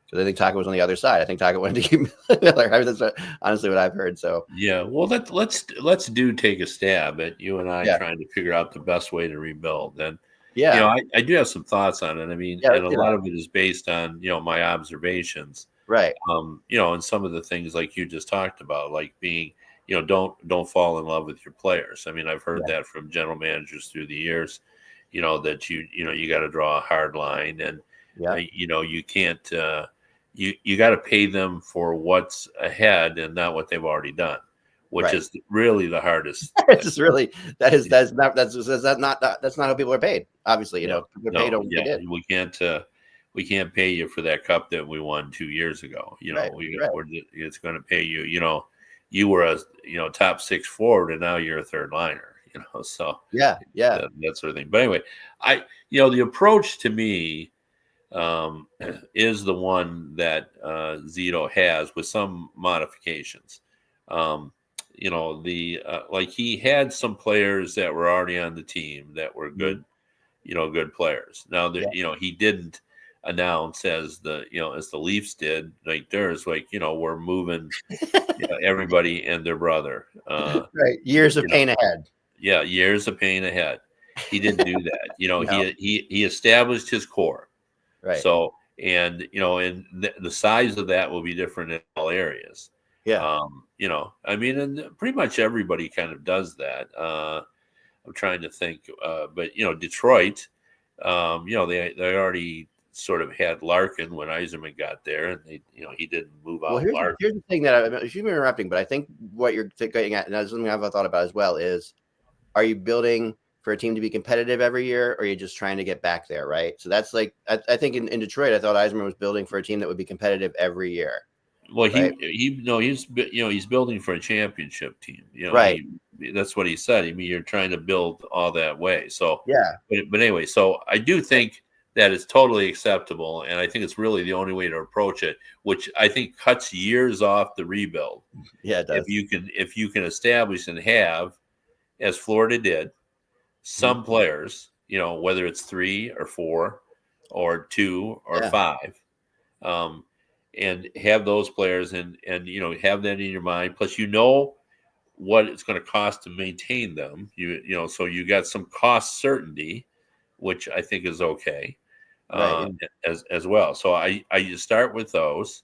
A: because I think Taka was on the other side. I think Taka wanted to keep Miller. I mean, honestly what I've heard. So
B: Yeah, well, let's take a stab at you and I
A: yeah,
B: trying to figure out the best way to rebuild. And
A: yeah,
B: I do have some thoughts on it. I mean,
A: yeah.
B: and
A: Let's
B: a
A: do
B: lot
A: that.
B: of it is based on my observations.
A: Right,
B: And some of the things like you just talked about, like being, don't fall in love with your players. I mean, I've heard
A: yeah,
B: that from general managers through the years, that you got to draw a hard line, and
A: yeah.
B: you can't, you got to pay them for what's ahead and not what they've already done, which
A: Right.
B: is really the hardest
A: It's
B: thing.
A: just really that's not how people are paid. Obviously,
B: Yeah,
A: people are paid
B: no,
A: on what they
B: yeah,
A: did.
B: we can't pay you for that cup that we won 2 years ago.
A: Right, right.
B: It's going to pay you. You were a top six forward, and now you're a third liner. So
A: Yeah, yeah.
B: that sort of thing. But anyway, the approach to me is the one that Zito has with some modifications. Like he had some players that were already on the team that were good, good players. Now that
A: Yeah.
B: he didn't announce as the Leafs did, like there's like we're moving everybody and their brother.
A: Right. Years of pain ahead.
B: Yeah, years of pain ahead. He didn't do that.
A: No.
B: He established his core.
A: Right.
B: So, and the size of that will be different in all areas.
A: Yeah.
B: I mean, and pretty much everybody kind of does that. I'm trying to think, but Detroit, they already sort of had Larkin when Yzerman got there, and he didn't move
A: Well,
B: out Larkin.
A: here's the thing that excuse me interrupting, but I think what you're getting at, and that's something I've thought about as well, is are you building for a team to be competitive every year, or are you just trying to get back there, right? So that's like I think in Detroit, I thought Yzerman was building for a team that would be competitive every year.
B: Well,
A: Right?
B: he's building for a championship team.
A: Right.
B: That's what he said. I mean, you're trying to build all that way. So
A: Yeah.
B: but anyway, so I do think that is totally acceptable, and I think it's really the only way to approach it, which I think cuts years off the rebuild.
A: Yeah, it does.
B: If you can establish and have, as Florida did, some players, whether it's 3 or 4 or 2 or 5, and have those players and have that in your mind. Plus, what it's going to cost to maintain them. So you got some cost certainty, which I think is okay,
A: Right.
B: as well. So I start with those,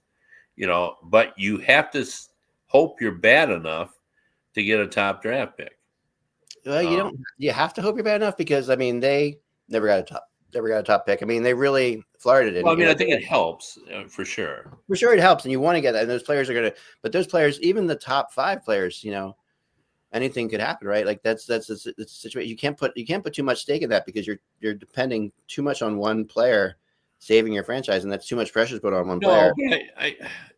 B: but you have to hope you're bad enough to get a top draft pick.
A: Well, you have to hope you're bad enough, because I mean they never got a top pick. I mean, they really Florida didn't.
B: Well, I mean, I think it helps for sure.
A: For sure, it helps, and you want to get that. And those players are but those players, even the top 5 players, anything could happen, right? Like that's a situation. You can't put too much stake in that, because you're depending too much on one player saving your franchise, and that's too much pressure put on one player.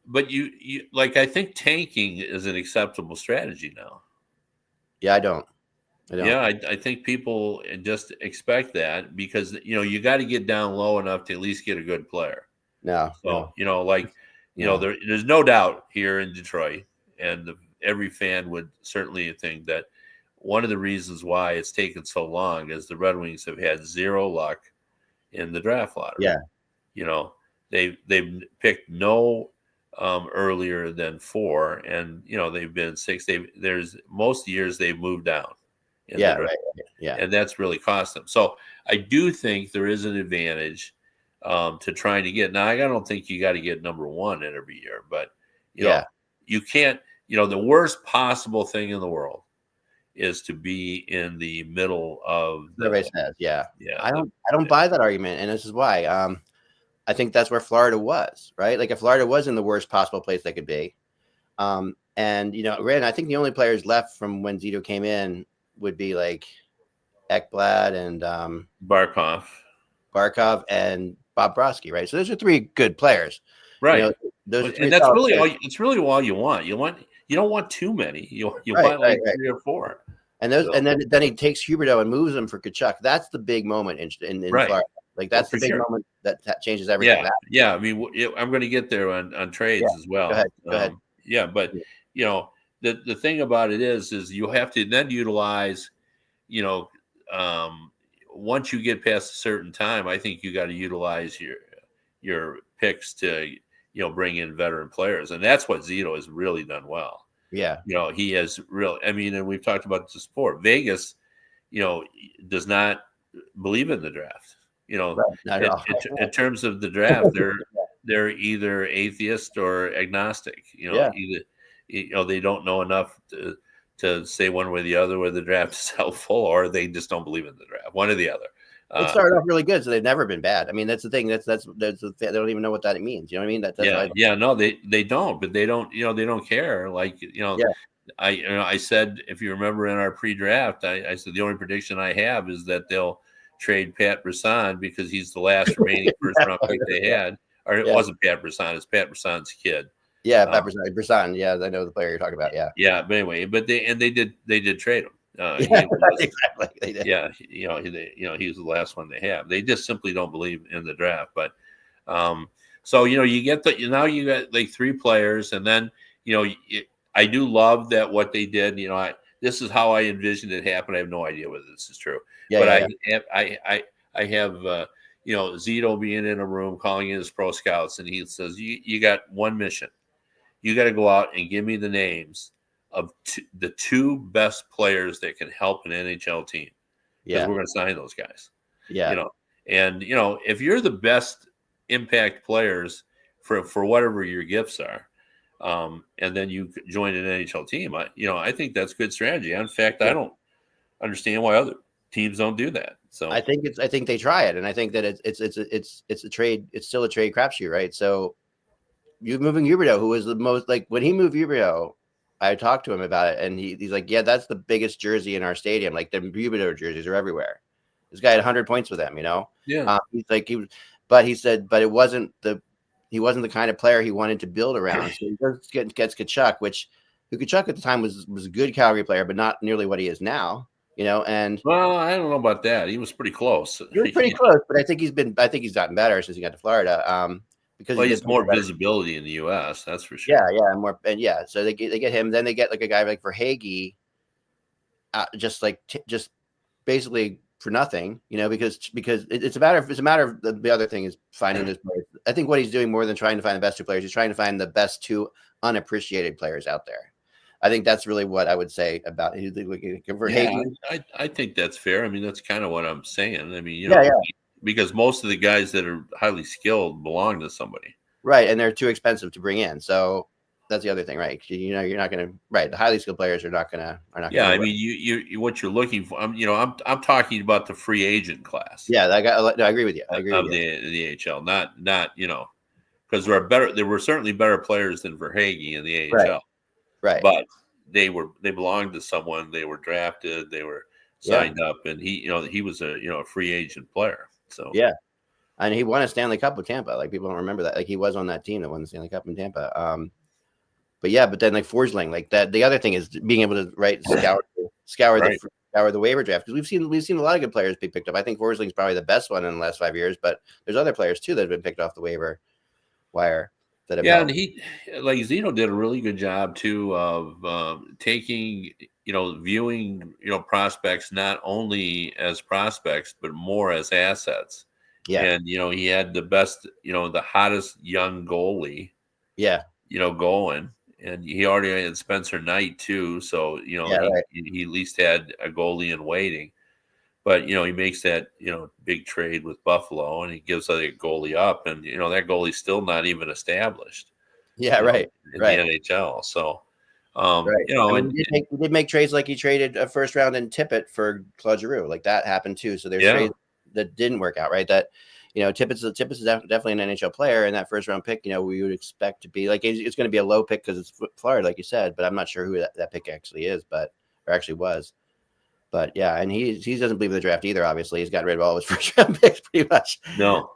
B: But you like, I think tanking is an acceptable strategy now.
A: Yeah, I don't.
B: Yeah, I think people just expect that, because you got to get down low enough to at least get a good player.
A: No.
B: So there's no doubt here in Detroit, and every fan would certainly think that one of the reasons why it's taken so long is the Red Wings have had zero luck in the draft lottery.
A: Yeah.
B: They've picked no earlier than 4, and they've been 6. There's most years they've moved down.
A: Yeah, right. Yeah,
B: and that's really cost them. So I do think there is an advantage to trying to get. Now, I don't think you got to get number 1 in every year, but you can't. The worst possible thing in the world is to be in the middle of the
A: race. Yeah. I don't buy that argument, and this is why. I think that's where Florida was, right? Like if Florida was in the worst possible place they could be, and I think the only players left from when Zito came in would be like Ekblad and Barkov and Bob Brodsky, right? So those are 3 good players,
B: right?
A: Those
B: and that's really all. It's really all you want. You don't want too many. You want like 3 or 4.
A: And then he takes Huberdeau and moves him for Tkachuk. That's the big moment in Florida. Like that's the big moment that changes everything.
B: Yeah. I mean, I'm going to get there on trades as well.
A: Go ahead.
B: Yeah, but the thing about it is you have to then utilize, once you get past a certain time, I think you got to utilize your picks to bring in veteran players, and that's what Zito has really done well.
A: Yeah.
B: He has real. I mean, and we've talked about this before. Vegas, does not believe in the draft.
A: Right. Not at all.
B: In terms of the draft, they're either atheist or agnostic.
A: Yeah.
B: Either they don't know enough to say one way or the other whether the draft is helpful, or they just don't believe in the draft. One or the other.
A: It started off really good, so they've never been bad. I mean, that's the thing. That's they don't even know what that means. You know what I mean?
B: No, they don't, but they don't. They don't care. Like
A: Yeah.
B: I said, if you remember in our pre-draft, I said the only prediction I have is that they'll trade Pat Brisson because he's the last remaining first-round pick they had. Or it wasn't Pat Brisson; it's Pat Brisson's kid.
A: Yeah, Pat Brisson. Yeah, I know the player you're talking about. Yeah.
B: Yeah, but anyway, they did trade him.
A: Exactly. They did.
B: Yeah, he was the last one they have. They just simply don't believe in the draft. But so you get now you got like 3 players, and then I do love that what they did. This is how I envisioned it happen. I have no idea whether this is true.
A: Yeah,
B: but I have Zito being in a room calling in his pro scouts, and he says, "You got one mission. You got to go out and give me the names of the 2 best players that can help an NHL team. Because we're going to sign those guys.
A: Yeah,
B: and if you're the best impact players for whatever your gifts are, and then you join an NHL team, I think that's good strategy. In fact, I don't understand why other teams don't do that. So
A: I think they try it, and I think that it's a trade. It's still a trade crapshoot, right? So you moving Huberdeau, who was the most when he moved Huberdeau, I talked to him about it, and he's like, yeah, that's the biggest jersey in our stadium. Like the Huberdeau jerseys are everywhere. This guy had 100 points with them,
B: Yeah.
A: But he said, but he wasn't the kind of player he wanted to build around. So he gets Tkachuk, who Tkachuk at the time was a good Calgary player, but not nearly what he is now. And
B: well, I don't know about that. He was pretty close.
A: He was pretty close, but I think he's gotten better since he got to Florida. Because
B: he has more visibility in the U.S. That's for sure.
A: Yeah, and So they get him. Then they get like a guy like Verhaeghe, just basically for nothing, because it's a matter of the other thing is finding those players. I think what he's doing more than trying to find the best 2 players, he's trying to find the best 2 unappreciated players out there. I think that's really what I would say about Verhaeghe.
B: I think that's fair. I mean, that's kind of what I'm saying. I mean, because most of the guys that are highly skilled belong to somebody,
A: right? And they're too expensive to bring in. So that's the other thing, right? You're not going to, right? The highly skilled players are not going to.
B: Yeah, I mean, you what you're looking for. I'm talking about the free agent class.
A: Yeah, I agree with you. I agree
B: of the AHL, not because there were certainly better players than Verhaeghe in the AHL,
A: right?
B: But they belonged to someone. They were drafted. They were signed up, and he was a free agent player. So
A: yeah, and he won a Stanley Cup with Tampa. Like people don't remember that. Like he was on that team that won the Stanley Cup in Tampa. But then like Forsling, like that. The other thing is being able to scour the waiver draft, because we've seen a lot of good players be picked up. I think Forsling's probably the best one in the last 5 years, but there's other players too that have been picked off the waiver wire.
B: And he, like Zito, did a really good job too of taking, viewing, prospects not only as prospects but more as assets.
A: Yeah,
B: and he had the best, the hottest young goalie.
A: Yeah,
B: going, and he already had Spencer Knight too. So he at least had a goalie in waiting. But he makes that big trade with Buffalo, and he gives that goalie up, and that goalie's still not even established.
A: Yeah, right.
B: In the NHL. So,
A: and he did make trades, like he traded a first round in Tippett for Claude Giroux. Like that happened too. So there's trades that didn't work out, right? That Tippett's definitely an NHL player, and that first round pick, we would expect to be like it's going to be a low pick because it's Florida, like you said. But I'm not sure who that pick actually is, or actually was. But yeah, and he doesn't believe in the draft either. Obviously, he's gotten rid of all his first round picks pretty much.
B: No.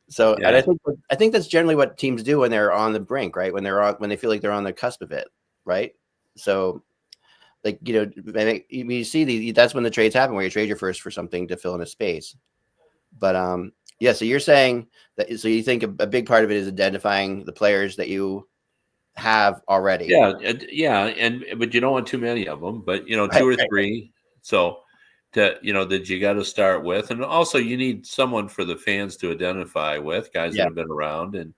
A: So and I think that's generally what teams do when they're on the brink, right? When they feel like they're on the cusp of it, right? So, like you see that's when the trades happen, where you trade your first for something to fill in a space. But so you're saying that, so you think a big part of it is identifying the players that you have already.
B: But you don't want too many of them, but 2 or 3. So that you got to start with, and also you need someone for the fans to identify with, guys that have been around, and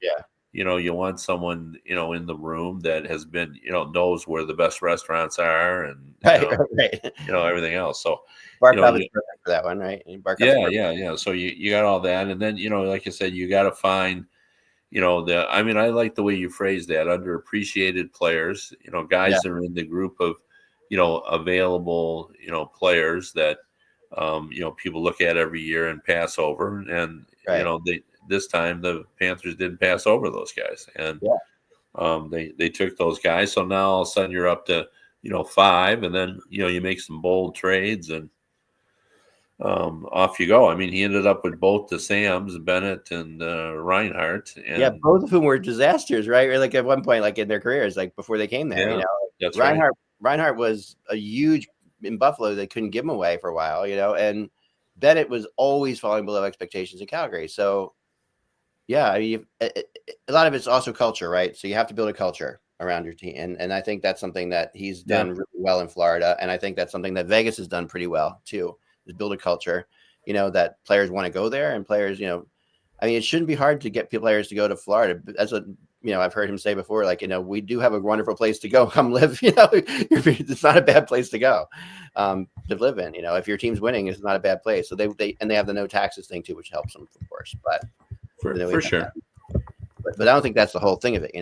B: you want someone, in the room that has been, knows where the best restaurants are and,
A: Right, right.
B: everything else. So,
A: Barkov is perfect for that one, right? Barkov's
B: yeah,
A: perfect.
B: yeah. So you got all that. And then, like I said, you got to find, I like the way you phrase that, underappreciated players,
A: Yeah,
B: guys that are in the group of, available, players that, people look at every year and pass over. And,
A: right.
B: this time the Panthers didn't pass over those guys. And
A: Yeah.
B: they took those guys. So now all of a sudden you're up to, 5, and then, you make some bold trades and off you go. I mean, he ended up with both the Sams, Bennett and Reinhardt.
A: Yeah,
B: And
A: both of whom were disasters, right? Or like at one point, like in their careers, like before they came there,
B: yeah, that's right.
A: Reinhardt was a huge in Buffalo. They couldn't give him away for a while, and Bennett was always falling below expectations in Calgary. So, yeah, I mean, a lot of it's also culture, right? So you have to build a culture around your team, and I think that's something that he's done really well in Florida, and I think that's something that Vegas has done pretty well too. Is build a culture, that players want to go there, and players, I mean, it shouldn't be hard to get players to go to Florida. As I've heard him say before, like, we do have a wonderful place to go. Come live, it's not a bad place to go to live in. If your team's winning, it's not a bad place. So they have the no taxes thing too, which helps them, of course. But
B: for sure.
A: But I don't think that's the whole thing of it,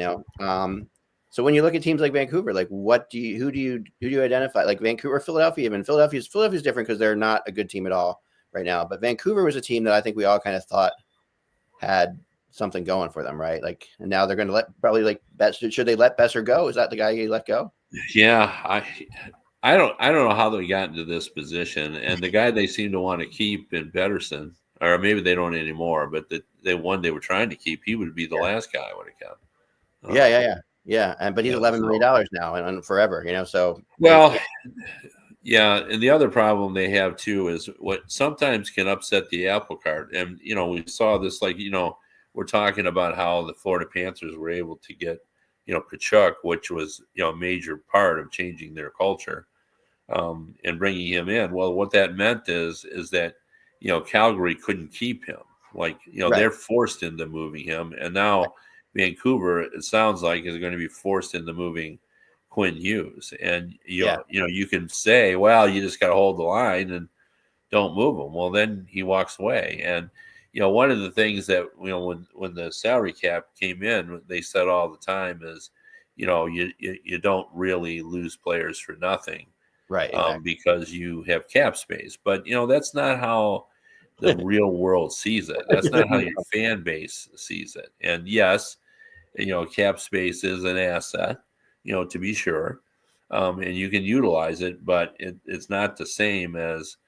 A: So when you look at teams like Vancouver, like who do you identify? Like Vancouver, Philadelphia, even Philadelphia's different because they're not a good team at all right now. But Vancouver was a team that I think we all kind of thought had something going for them, right? Like, and now they're going to should they let Besser go? Is that the guy you let go?
B: Yeah, I don't know how they got into this position, and the guy they seem to want to keep in Pedersen, or maybe they don't anymore, but the one they were trying to keep, he would be the last guy I would have kept.
A: Yeah. But he's $11 million now and forever, So
B: well, yeah, and the other problem they have too is what sometimes can upset the apple cart. And we saw this, like, we're talking about how the Florida Panthers were able to get, Tkachuk, which was, a major part of changing their culture, and bringing him in. Well, what that meant is that, Calgary couldn't keep him. Like,
A: Right.
B: They're forced into moving him. And now Vancouver, it sounds like, is going to be forced into moving Quinn Hughes. And, you can say, well, you just got to hold the line and don't move him. Well, then he walks away. And, one of the things that, when the salary cap came in, they said all the time is, you don't really lose players for nothing.
A: Right. Exactly.
B: Because you have cap space. But, that's not how the real world sees it. That's not how your fan base sees it. And yes, cap space is an asset, to be sure. And you can utilize it, but it's not the same as,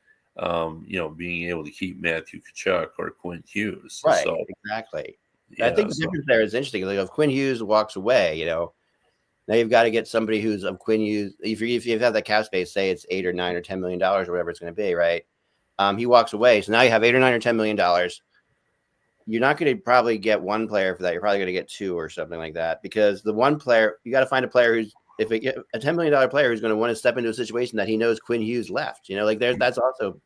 B: being able to keep Matthew Tkachuk or Quinn Hughes.
A: Right.
B: So,
A: exactly. I think the difference there is interesting. Like if Quinn Hughes walks away, now you've got to get somebody who's of Quinn Hughes. If you have that cap space, say it's $8 or $9 or $10 million or whatever it's going to be, right? He walks away. So now you have $8 or $9 or $10 million. You're not going to probably get one player for that. You're probably going to get two or something like that, because the one player, you got to find a player who's, if it get a $10 million player who's going to want to step into a situation that he knows Quinn Hughes left, that's also,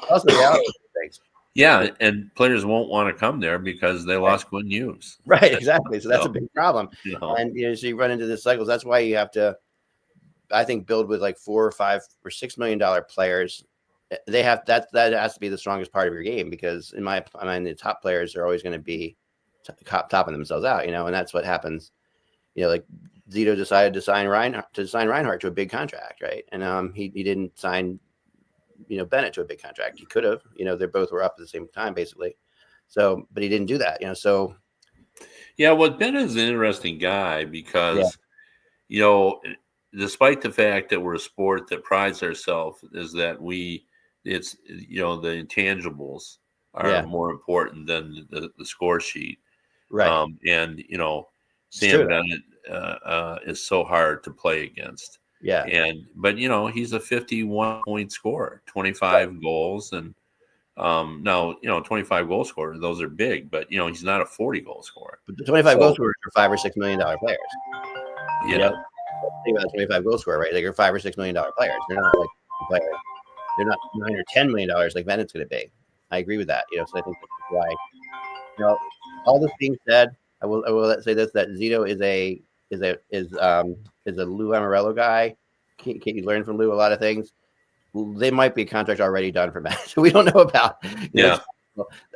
A: also reality things.
B: Yeah, and players won't want to come there because they lost Quinn Hughes.
A: Right, exactly. So that's a big problem. And so you run into this cycles. That's why you have to, I think, build with like $4 or $5 or $6 million players. They have that has to be the strongest part of your game, because in my mind, the top players are always going to be topping themselves out, and that's what happens. Like Zito decided to sign Reinhardt to a big contract, right? And he didn't sign Bennett to a big contract. He could have, they both were up at the same time basically. So, but he didn't do that, so.
B: Yeah, well, Bennett is an interesting guy because, despite the fact that we're a sport that prides ourselves is that it's the intangibles are more important than the score sheet.
A: Right.
B: And, Sam Bennett is so hard to play against.
A: Yeah.
B: But he's a 51 point scorer, 25 goals. And now, 25 goal scorers, those are big, but he's not a 40 goal scorer.
A: But the 25 goal scorers are $5 or $6 million players.
B: Yeah.
A: Think about a 25 goal scorer, right? Like, they're $5 or $6 million players. They're not like players. They're not $9 or $10 million like Bennett's going to be. I agree with that. So I think that's why, all this being said, I will say this: that Zito is a Lou Lamoriello guy. Can you learn from Lou a lot of things? They might be a contract already done for Matt, so we don't know about.
B: Yeah.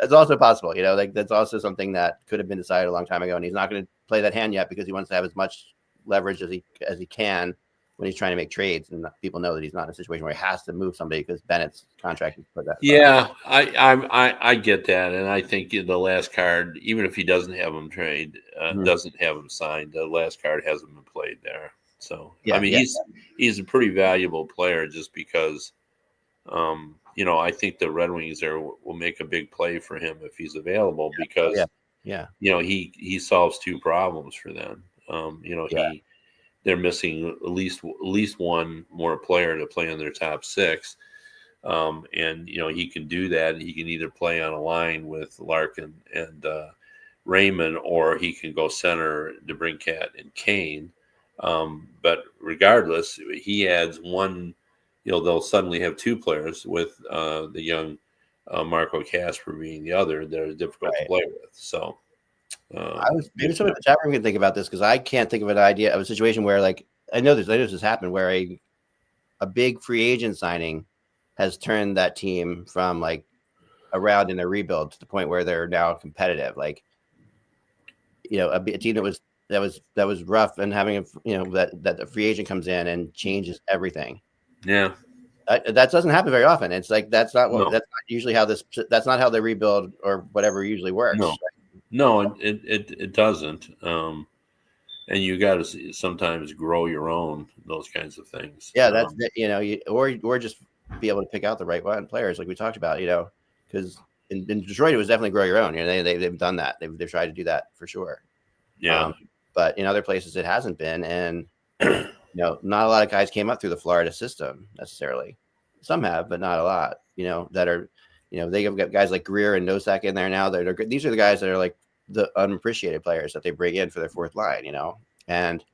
A: That's also possible. Like that's also something that could have been decided a long time ago, and he's not going to play that hand yet because he wants to have as much leverage as he can when he's trying to make trades, and people know that he's not in a situation where he has to move somebody because Bennett's contract is put that.
B: Yeah, I get that, and I think the last card, even if he doesn't have him trade, doesn't have him signed, the last card hasn't been played there. So I mean, he's a pretty valuable player just because, I think the Red Wings will make a big play for him if he's available because he solves two problems for them. They're missing at least one more player to play in their top six. And he can do that. He can either play on a line with Larkin and Raymond, or he can go center DeBrincat and Kane. But regardless, he adds one. They'll suddenly have two players with the young Marco Kasper being the other that are difficult to play with. So
A: maybe someone in the chat room can think about this because I can't think of an idea of a situation where, like, I know this has happened where a big free agent signing has turned that team from like around in a rebuild to the point where they're now competitive. Like, a team that was rough and having that the free agent comes in and changes everything.
B: Yeah,
A: that doesn't happen very often. It's like that's not not usually how that's not how the rebuild or whatever usually works.
B: No, it doesn't. And you got to sometimes grow your own, those kinds of things.
A: Yeah, that's or just be able to pick out the right players, like we talked about. Because in Detroit it was definitely grow your own. They've done that. They've tried to do that for sure.
B: Yeah,
A: but in other places it hasn't been, and not a lot of guys came up through the Florida system necessarily. Some have, but not a lot. That are, they have got guys like Greer and Nosak in there now. These are the guys that are like the unappreciated players that they bring in for their fourth line. And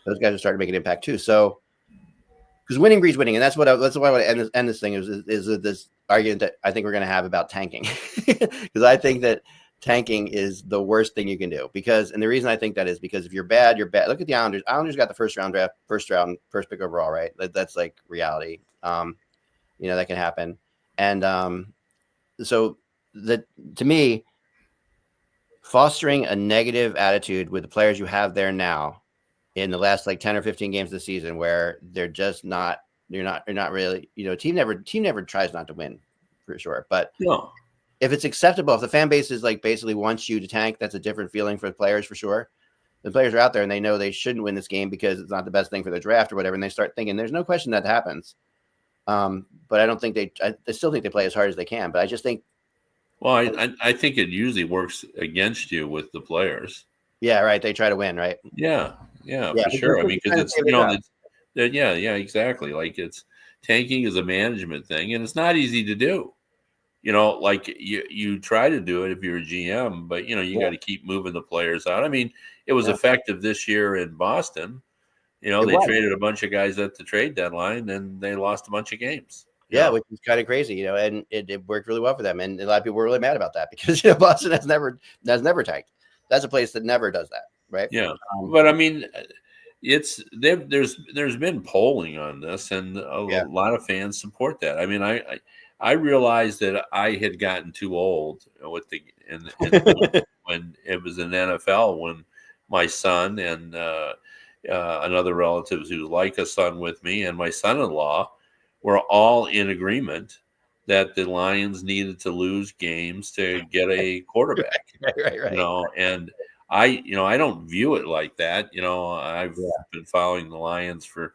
A: those guys are starting to make an impact too. So, because winning breeds winning, and that's why I want to end this thing is this argument that I think we're going to have about tanking, because I think that tanking is the worst thing you can do. And the reason I think that is because if you're bad, you're bad. Look at the Islanders. Islanders got the first pick overall, right? That's like reality. That can happen, and so to me, fostering a negative attitude with the players you have there now in the last like 10 or 15 games of the season where they're just not, you're not really, team never tries not to win for sure. But if it's acceptable, if the fan base is like basically wants you to tank, that's a different feeling for the players for sure. The players are out there and they know they shouldn't win this game because it's not the best thing for the draft or whatever. And they start thinking there's no question that happens. But I don't think I still think they play as hard as they can, but I just think,
B: well, I think it usually works against you with the players.
A: Yeah, right. They try to win, right?
B: Yeah, for sure. I mean, because it's exactly. Like tanking is a management thing, and it's not easy to do. Like you try to do it if you're a GM, but you got to keep moving the players out. I mean, it was effective this year in Boston. They traded a bunch of guys at the trade deadline, and they lost a bunch of games.
A: Yeah, which is kind of crazy, and it worked really well for them. And a lot of people were really mad about that because Boston has never tanked. That's a place that never does that, right?
B: Yeah, but I mean, there's been polling on this, and a lot of fans support that. I mean, I realized that I had gotten too old with when it was in NFL, when my son and another relative who's like a son with me and my son-in-law were all in agreement that the Lions needed to lose games to get a quarterback.
A: Right.
B: And I don't view it like that. I've been following the Lions for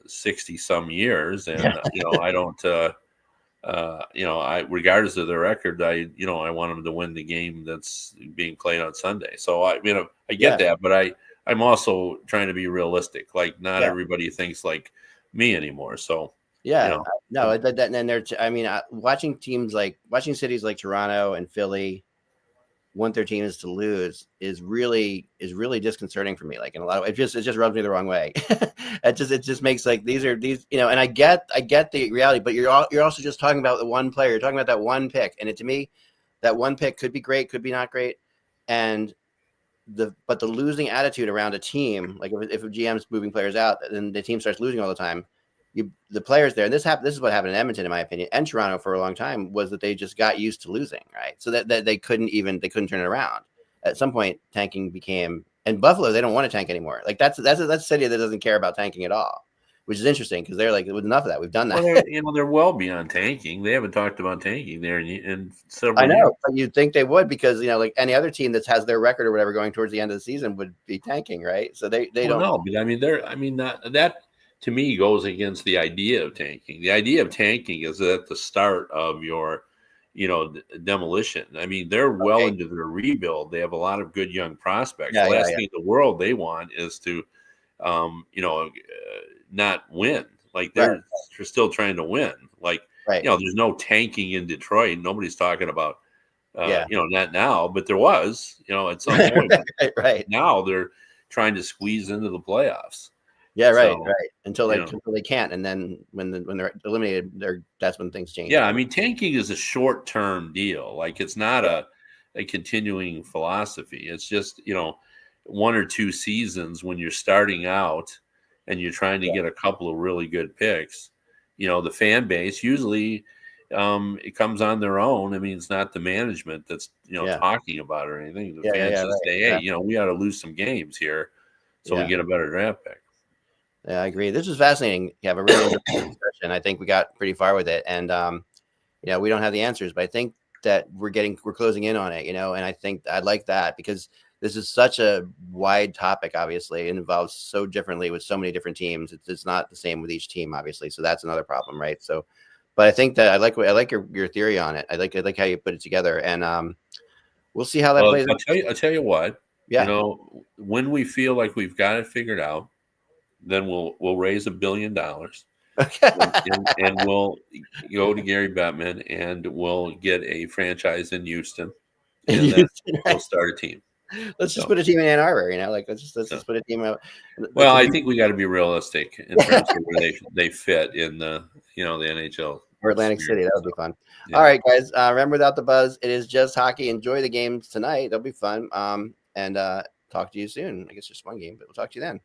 B: 60 some years, and I don't regardless of the record, I want them to win the game that's being played on Sunday. So I get that, but I'm also trying to be realistic. Like not everybody thinks like me anymore. So watching cities like Toronto and Philly want their teams to lose is really disconcerting for me. Like in a lot of ways, it just rubs me the wrong way. it just makes like these, and I get the reality, but you're also just talking about the one player. You're talking about that one pick, and to me,
A: that one pick could be great, could be not great, and the losing attitude around a team, like if a GM's moving players out, then the team starts losing all the time. The players there, and this is what happened in Edmonton, in my opinion, and Toronto for a long time, was that they just got used to losing, right? So that they couldn't turn it around. At some point, tanking became, and Buffalo, they don't want to tank anymore. Like that's a city that doesn't care about tanking at all, which is interesting because they're like, with enough of that, we've done that.
B: Well, they're well beyond tanking. They haven't talked about tanking there in several
A: I know,
B: years.
A: but you'd think they would, because like any other team that has their record or whatever going towards the end of the season would be tanking, right? So they don't
B: know. But I mean, that to me goes against the idea of tanking. The idea of tanking is at the start of your demolition. I mean, they're well into their rebuild. They have a lot of good young prospects. The last thing in the world they want is to not win. Like they're still trying to win. Like there's no tanking in Detroit. Nobody's talking about not now, but there was, at some point.
A: right.
B: Now they're trying to squeeze into the playoffs.
A: Yeah, right. Until they can't, and then when they're eliminated, that's when things change.
B: Yeah, I mean, tanking is a short-term deal. Like it's not a continuing philosophy. It's just 1 or 2 seasons when you're starting out and you're trying to get a couple of really good picks. The fan base usually it comes on their own. I mean, it's not the management that's talking about it or anything. The fans just say, "Hey, we ought to lose some games here, so we get a better draft pick."
A: Yeah, I agree. This was fascinating. You have a really interesting discussion. I think we got pretty far with it, and we don't have the answers, but I think that we're closing in on it. And I think I like that, because this is such a wide topic. Obviously, it involves so differently with so many different teams. It's not the same with each team, obviously. So that's another problem, right? So, but I think that I like your theory on it. I like how you put it together, and we'll see how that plays.
B: I'll tell you what. Yeah. When we feel like we've got it figured out, then we'll raise $1 billion, and we'll go to Gary Bettman, and we'll get a franchise in Houston, and then we'll start a team.
A: Let's just put a team in Ann Arbor. Let's just put a team out.
B: Well, I think we got to be realistic in terms of where they fit in the the NHL
A: or Atlantic City. That would be fun. Yeah. All right, guys. Remember, without the buzz, it is just hockey. Enjoy the games tonight. They'll be fun. And talk to you soon. I guess just one game, but we'll talk to you then.